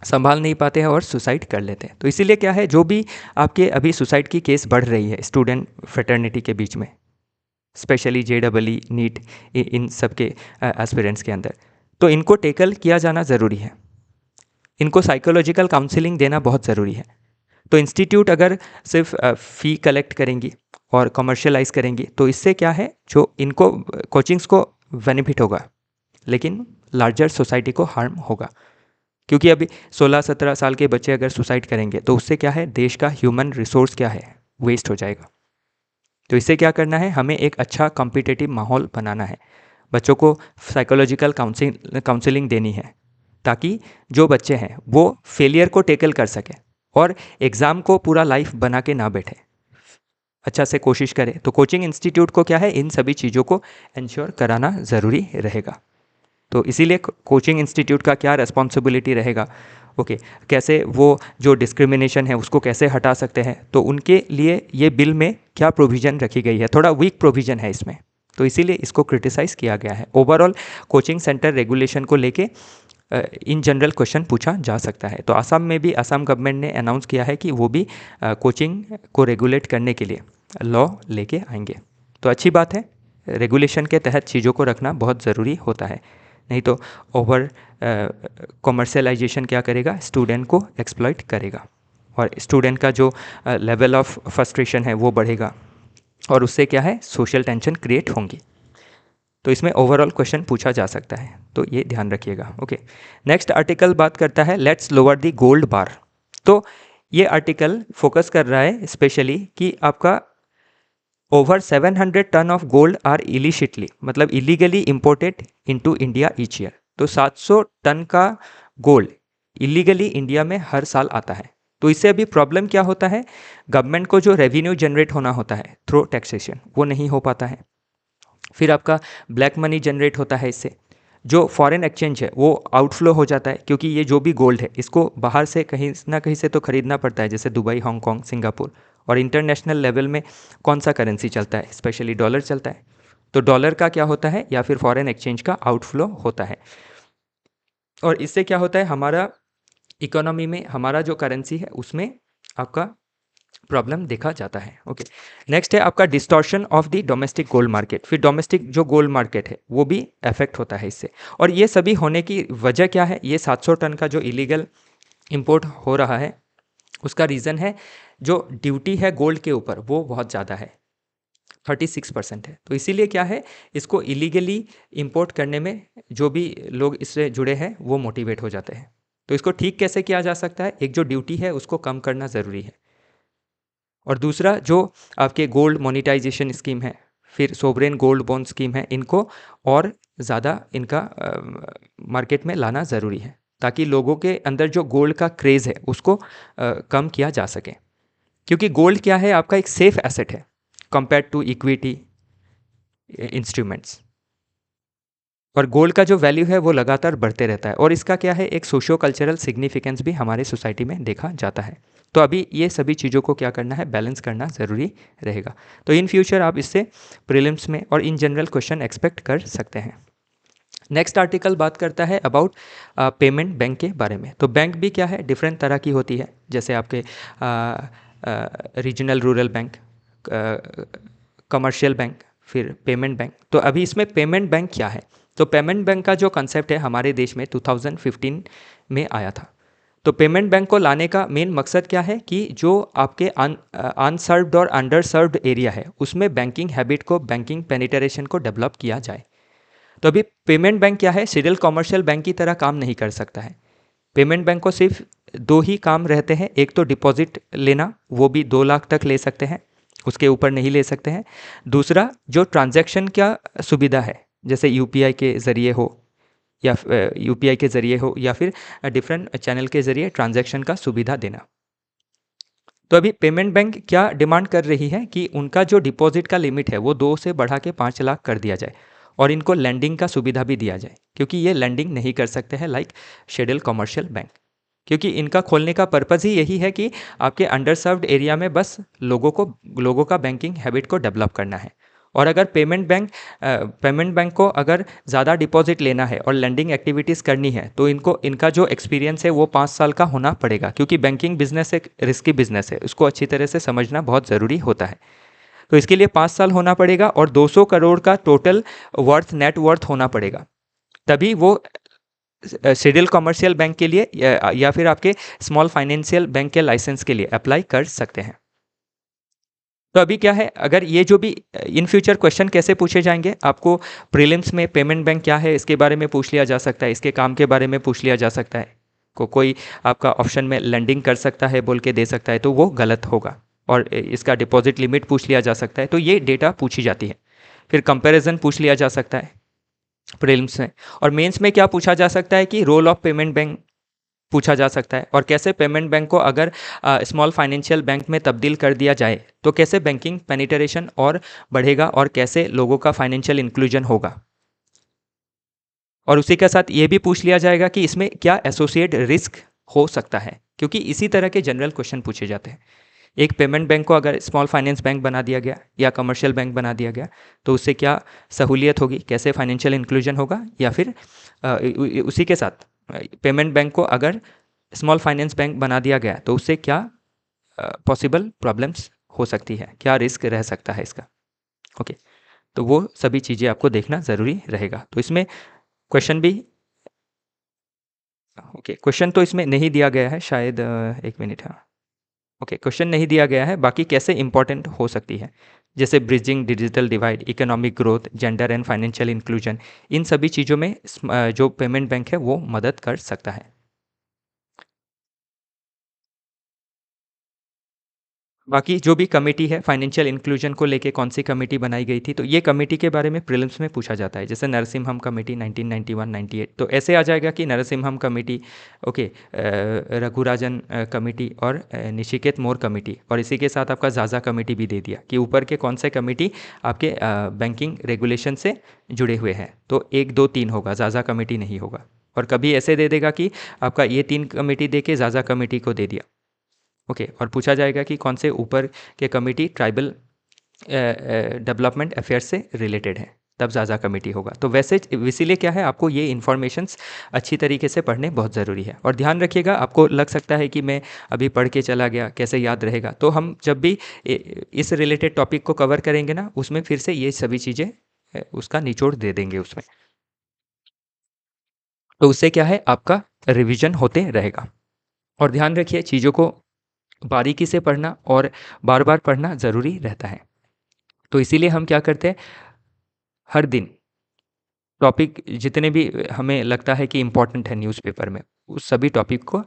संभाल नहीं पाते हैं और सुसाइड कर लेते हैं। तो इसीलिए क्या है, जो भी आपके अभी सुसाइड की केस बढ़ रही है स्टूडेंट फ्रेटर्निटी के बीच में, स्पेशली JEE नीट इन सब के एस्पिरेंट्स के अंदर, तो इनको टेकल किया जाना ज़रूरी है। इनको साइकोलॉजिकल काउंसलिंग देना बहुत ज़रूरी है। तो इंस्टीट्यूट अगर सिर्फ फ़ी कलेक्ट करेंगी और कमर्शियलाइज करेंगी तो इससे क्या है, जो इनको कोचिंग्स को बेनिफिट होगा लेकिन लार्जर सोसाइटी को हार्म होगा। क्योंकि अभी 16-17 साल के बच्चे अगर सुसाइड करेंगे तो उससे क्या है, देश का ह्यूमन रिसोर्स क्या है, वेस्ट हो जाएगा। तो इससे क्या करना है, हमें एक अच्छा कॉम्पिटिटिव माहौल बनाना है, बच्चों को साइकोलॉजिकल काउंसलिंग देनी है ताकि जो बच्चे हैं वो फेलियर को टेकल कर सकें और एग्ज़ाम को पूरा लाइफ बना के ना बैठे, अच्छा से कोशिश करें। तो कोचिंग इंस्टीट्यूट को क्या है, इन सभी चीज़ों को इंश्योर कराना ज़रूरी रहेगा। तो इसीलिए कोचिंग इंस्टीट्यूट का क्या रिस्पॉन्सिबिलिटी रहेगा, ओके कैसे वो जो डिस्क्रिमिनेशन है उसको कैसे हटा सकते हैं, तो उनके लिए ये बिल में क्या प्रोविज़न रखी गई है, थोड़ा वीक प्रोविज़न है इसमें, तो इसीलिए इसको क्रिटिसाइज़ किया गया है। ओवरऑल कोचिंग सेंटर रेगुलेशन को लेके इन जनरल क्वेश्चन पूछा जा सकता है। तो आसाम में भी आसाम गवर्नमेंट ने अनाउंस किया है कि वो भी कोचिंग को रेगुलेट करने के लिए लॉ लेके आएंगे। तो अच्छी बात है, रेगुलेशन के तहत चीज़ों को रखना बहुत ज़रूरी होता है, नहीं तो ओवर कॉमर्शियलाइजेशन क्या करेगा, स्टूडेंट को एक्सप्लॉइट करेगा और स्टूडेंट का जो लेवल ऑफ फ्रस्ट्रेशन है वो बढ़ेगा और उससे क्या है, सोशल टेंशन क्रिएट होंगी। तो इसमें ओवरऑल क्वेश्चन पूछा जा सकता है, तो ये ध्यान रखिएगा। ओके, नेक्स्ट आर्टिकल बात करता है लेट्स लोअर द गोल्ड बार। तो ये आर्टिकल फोकस कर रहा है स्पेशली कि आपका over 700 ton of gold are illicitly, मतलब illegally imported into India each year. तो 700 टन का गोल्ड इलीगली इंडिया में हर साल आता है। तो इससे अभी प्रॉब्लम क्या होता है, गवर्नमेंट को जो रेवेन्यू जनरेट होना होता है थ्रू टैक्सेशन वो नहीं हो पाता है। फिर आपका ब्लैक मनी जनरेट होता है, इससे जो फॉरेन एक्सचेंज है वो आउटफ्लो हो जाता है, क्योंकि ये जो भी गोल्ड है इसको बाहर से कहीं ना कहीं से तो ख़रीदना पड़ता है, जैसे दुबई, हांगकांग, सिंगापुर। और इंटरनेशनल लेवल में कौन सा करेंसी चलता है, स्पेशली डॉलर चलता है। तो डॉलर का क्या होता है, या फिर फॉरेन एक्सचेंज का आउटफ्लो होता है और इससे क्या होता है, हमारा इकोनॉमी में हमारा जो करेंसी है उसमें आपका प्रॉब्लम देखा जाता है। ओके, नेक्स्ट है आपका distortion of the domestic gold market. फिर डोमेस्टिक जो गोल्ड मार्केट है वो भी अफेक्ट होता है इससे। और ये सभी होने की वजह क्या है, ये 700 टन का जो इलीगल इंपोर्ट हो रहा है उसका रीज़न है जो ड्यूटी है गोल्ड के ऊपर वो बहुत ज़्यादा है, 36% है। तो इसीलिए क्या है, इसको इलीगली इंपोर्ट करने में जो भी लोग इससे जुड़े हैं वो मोटिवेट हो जाते हैं। तो इसको ठीक कैसे किया जा सकता है, एक जो ड्यूटी है उसको कम करना ज़रूरी है और दूसरा जो आपके गोल्ड मोनेटाइजेशन स्कीम है, फिर सोवरेन गोल्ड बॉन्ड स्कीम है, इनको और ज़्यादा इनका मार्केट में लाना ज़रूरी है ताकि लोगों के अंदर जो गोल्ड का क्रेज़ है उसको कम किया जा सके। क्योंकि गोल्ड क्या है, आपका एक सेफ एसेट है कंपेयर टू इक्विटी इंस्ट्रूमेंट्स, और गोल्ड का जो वैल्यू है वो लगातार बढ़ते रहता है और इसका क्या है, एक सोशो कल्चरल सिग्निफिकेंस भी हमारे सोसाइटी में देखा जाता है। तो अभी ये सभी चीज़ों को क्या करना है, बैलेंस करना ज़रूरी रहेगा। तो इन फ्यूचर आप इससे प्रीलिम्स में और इन जनरल क्वेश्चन एक्सपेक्ट कर सकते हैं। नेक्स्ट आर्टिकल बात करता है अबाउट पेमेंट बैंक के बारे में। तो बैंक भी क्या है, डिफरेंट तरह की होती है, जैसे आपके regional rural bank, commercial bank, फिर पेमेंट बैंक। तो अभी इसमें पेमेंट बैंक क्या है, तो पेमेंट बैंक का जो कंसेप्ट है हमारे देश में 2015 में आया था। तो पेमेंट बैंक को लाने का मेन मकसद क्या है कि जो आपके अनसर्व्ड और अंडर सर्व्ड एरिया है उसमें बैंकिंग हैबिट को, बैंकिंग पेनिट्रेशन को डेवलप किया जाए। तो अभी पेमेंट बैंक क्या है, सीरियल कॉमर्शियल बैंक की तरह काम नहीं कर सकता है। पेमेंट बैंक को सिर्फ दो ही काम रहते हैं, एक तो डिपॉजिट लेना, वो भी 2 लाख तक ले सकते हैं, उसके ऊपर नहीं ले सकते हैं। दूसरा जो ट्रांजैक्शन का सुविधा है, जैसे यूपीआई के ज़रिए हो या फिर डिफरेंट चैनल के ज़रिए ट्रांजैक्शन का सुविधा देना। तो अभी पेमेंट बैंक क्या डिमांड कर रही है कि उनका जो डिपॉजिट का लिमिट है वो 2 से बढ़ा के 5 लाख कर दिया जाए और इनको लैंडिंग का सुविधा भी दिया जाए, क्योंकि ये लैंडिंग नहीं कर सकते हैं लाइक शेड्यूल कमर्शियल बैंक। क्योंकि इनका खोलने का पर्पज़ ही यही है कि आपके अंडर सर्व्ड एरिया में बस लोगों का बैंकिंग हैबिट को डेवलप करना है। और अगर पेमेंट बैंक को अगर ज़्यादा डिपॉजिट लेना है और लेंडिंग एक्टिविटीज़ करनी है तो इनको इनका जो एक्सपीरियंस है वो 5 साल का होना पड़ेगा, क्योंकि बैंकिंग बिजनेस एक रिस्की बिजनेस है, उसको अच्छी तरह से समझना बहुत ज़रूरी होता है। तो इसके लिए 5 साल होना पड़ेगा और 200 करोड़ का टोटल नेट वर्थ होना पड़ेगा, तभी वो शेड्यूल कमर्शियल बैंक के लिए या फिर आपके स्मॉल फाइनेंशियल बैंक के लाइसेंस के लिए अप्लाई कर सकते हैं। तो अभी क्या है, अगर ये जो भी इन फ्यूचर क्वेश्चन कैसे पूछे जाएंगे, आपको प्रीलिम्स में पेमेंट बैंक क्या है इसके बारे में पूछ लिया जा सकता है, इसके काम के बारे में पूछ लिया जा सकता है। कोई आपका ऑप्शन में लेंडिंग कर सकता है बोल के दे सकता है तो वो गलत होगा, और इसका डिपॉजिट लिमिट पूछ लिया जा सकता है, तो ये डेटा पूछी जाती है। फिर कंपैरिजन पूछ लिया जा सकता है प्रीलिम्स में। और मेंस में क्या पूछा जा सकता है कि रोल ऑफ पेमेंट बैंक पूछा जा सकता है, और कैसे पेमेंट बैंक को अगर स्मॉल फाइनेंशियल बैंक में तब्दील कर दिया जाए तो कैसे बैंकिंग पेनिट्रेशन और बढ़ेगा और कैसे लोगों का फाइनेंशियल इंक्लूजन होगा। और उसी के साथ ये भी पूछ लिया जाएगा कि इसमें क्या एसोसिएट रिस्क हो सकता है, क्योंकि इसी तरह के जनरल क्वेश्चन पूछे जाते हैं। एक पेमेंट बैंक को अगर स्मॉल फाइनेंस बैंक बना दिया गया या कमर्शियल बैंक बना दिया गया तो उससे क्या सहूलियत होगी, कैसे फाइनेंशियल इंक्लूजन होगा, या फिर उसी के साथ पेमेंट बैंक को अगर स्मॉल फाइनेंस बैंक बना दिया गया तो उससे क्या पॉसिबल प्रॉब्लम्स हो सकती है, क्या रिस्क रह सकता है इसका। ओके, तो वो सभी चीज़ें आपको देखना ज़रूरी रहेगा। तो इसमें क्वेश्चन भी क्वेश्चन तो इसमें नहीं दिया गया है शायद, एक मिनट। हाँ, क्वेश्चन नहीं दिया गया है, बाकी कैसे इंपॉर्टेंट हो सकती है, जैसे bridging digital divide, economic growth, gender and financial inclusion, इन सभी चीज़ों में जो पेमेंट बैंक है वो मदद कर सकता है। बाकी जो भी कमेटी है फाइनेंशियल इंक्लूजन को लेके कौन सी कमेटी बनाई गई थी, तो ये कमेटी के बारे में प्रीलिम्स में पूछा जाता है, जैसे नरसिम्हम कमेटी 1991-98, तो ऐसे आ जाएगा कि नरसिम्हम कमेटी, रघुराजन कमेटी और निशिकेत मोर कमेटी, और इसी के साथ आपका जाजा कमेटी भी दे दिया कि ऊपर के कौन से कमेटी आपके बैंकिंग रेगुलेशन से जुड़े हुए हैं। तो 1 2 3 होगा, जाजा कमेटी नहीं होगा। और कभी ऐसे दे देगा कि आपका ये 3 कमेटी दे के जाजा कमेटी को दे दिया। और पूछा जाएगा कि कौन से ऊपर के कमेटी ट्राइबल डेवलपमेंट अफेयर्स से रिलेटेड है, तब ज़्यादा कमेटी होगा। तो वैसे इसीलिए क्या है, आपको ये इन्फॉर्मेशंस अच्छी तरीके से पढ़ने बहुत ज़रूरी है। और ध्यान रखिएगा, आपको लग सकता है कि मैं अभी पढ़ के चला गया, कैसे याद रहेगा, तो हम जब भी इस रिलेटेड टॉपिक को कवर करेंगे ना, उसमें फिर से ये सभी चीज़ें उसका निचोड़ दे देंगे उसमें, तो उससे क्या है आपका रिविजन होते रहेगा। और ध्यान रखिए, चीज़ों को बारीकी से पढ़ना और बार बार पढ़ना ज़रूरी रहता है। तो इसीलिए हम क्या करते हैं, हर दिन टॉपिक जितने भी हमें लगता है कि इम्पोर्टेंट है न्यूज़पेपर में, उस सभी टॉपिक को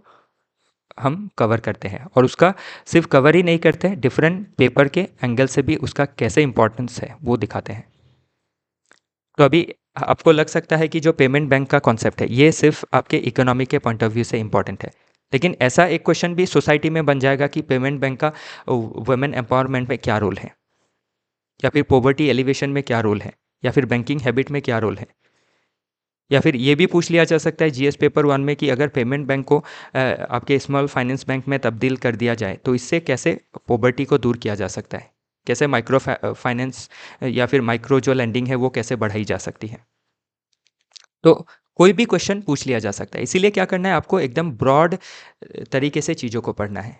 हम कवर करते हैं। और उसका सिर्फ कवर ही नहीं करते हैं, डिफरेंट पेपर के एंगल से भी उसका कैसे इम्पोर्टेंस है वो दिखाते हैं। तो अभी आपको लग सकता है कि जो पेमेंट बैंक का कॉन्सेप्ट है ये सिर्फ आपके इकोनॉमी के पॉइंट ऑफ व्यू से इम्पॉर्टेंट है, लेकिन ऐसा एक क्वेश्चन भी सोसाइटी में बन जाएगा कि पेमेंट बैंक का वुमेन एम्पावरमेंट में क्या रोल है, या फिर पॉवर्टी एलिवेशन में क्या रोल है, या फिर बैंकिंग हैबिट में क्या रोल है। या फिर ये भी पूछ लिया जा सकता है जीएस पेपर 1 में कि अगर पेमेंट बैंक को आपके स्मॉल फाइनेंस बैंक में तब्दील कर दिया जाए तो इससे कैसे पॉवर्टी को दूर किया जा सकता है, कैसे माइक्रो फाइनेंस या फिर माइक्रो जो लैंडिंग है वो कैसे बढ़ाई जा सकती है। तो कोई भी क्वेश्चन पूछ लिया जा सकता है, इसीलिए क्या करना है, आपको एकदम ब्रॉड तरीके से चीज़ों को पढ़ना है,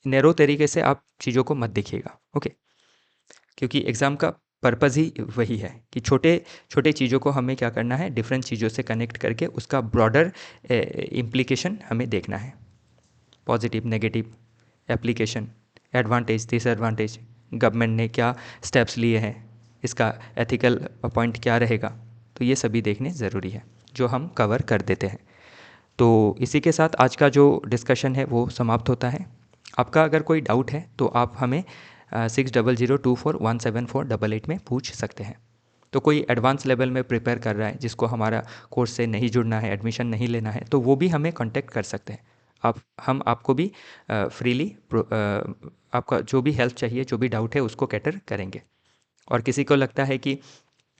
नैरो तरीके से आप चीज़ों को मत देखिएगा। क्योंकि एग्ज़ाम का पर्पज़ ही वही है कि छोटे छोटे चीज़ों को हमें क्या करना है, डिफरेंट चीज़ों से कनेक्ट करके उसका ब्रॉडर इम्प्लीकेशन हमें देखना है, positive negative application, advantage disadvantage, government ने क्या स्टेप्स लिए हैं, इसका एथिकल पॉइंट क्या रहेगा, तो ये सभी देखने ज़रूरी है जो हम कवर कर देते हैं। तो इसी के साथ आज का जो डिस्कशन है वो समाप्त होता है। आपका अगर कोई डाउट है तो आप हमें 6002417488 में पूछ सकते हैं। तो कोई एडवांस लेवल में प्रिपेयर कर रहा है जिसको हमारा कोर्स से नहीं जुड़ना है, एडमिशन नहीं लेना है, तो वो भी हमें कांटेक्ट कर सकते हैं। हम आपको भी फ्रीली आपका जो भी हेल्प चाहिए, जो भी डाउट है उसको कैटर करेंगे। और किसी को लगता है कि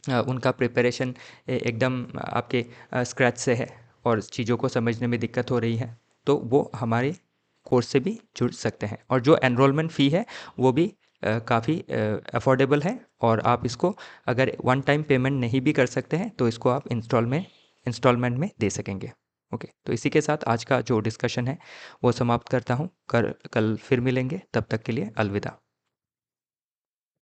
उनका प्रिपरेशन एकदम आपके स्क्रैच से है और चीज़ों को समझने में दिक्कत हो रही है, तो वो हमारे कोर्स से भी जुड़ सकते हैं। और जो एनरोलमेंट फ़ी है वो भी काफ़ी अफोर्डेबल है, और आप इसको अगर वन टाइम पेमेंट नहीं भी कर सकते हैं तो इसको आप इंस्टॉलमेंट में दे सकेंगे। ओके, तो इसी के साथ आज का जो डिस्कशन है वो समाप्त करता हूँ। कल फिर मिलेंगे, तब तक के लिए अलविदा।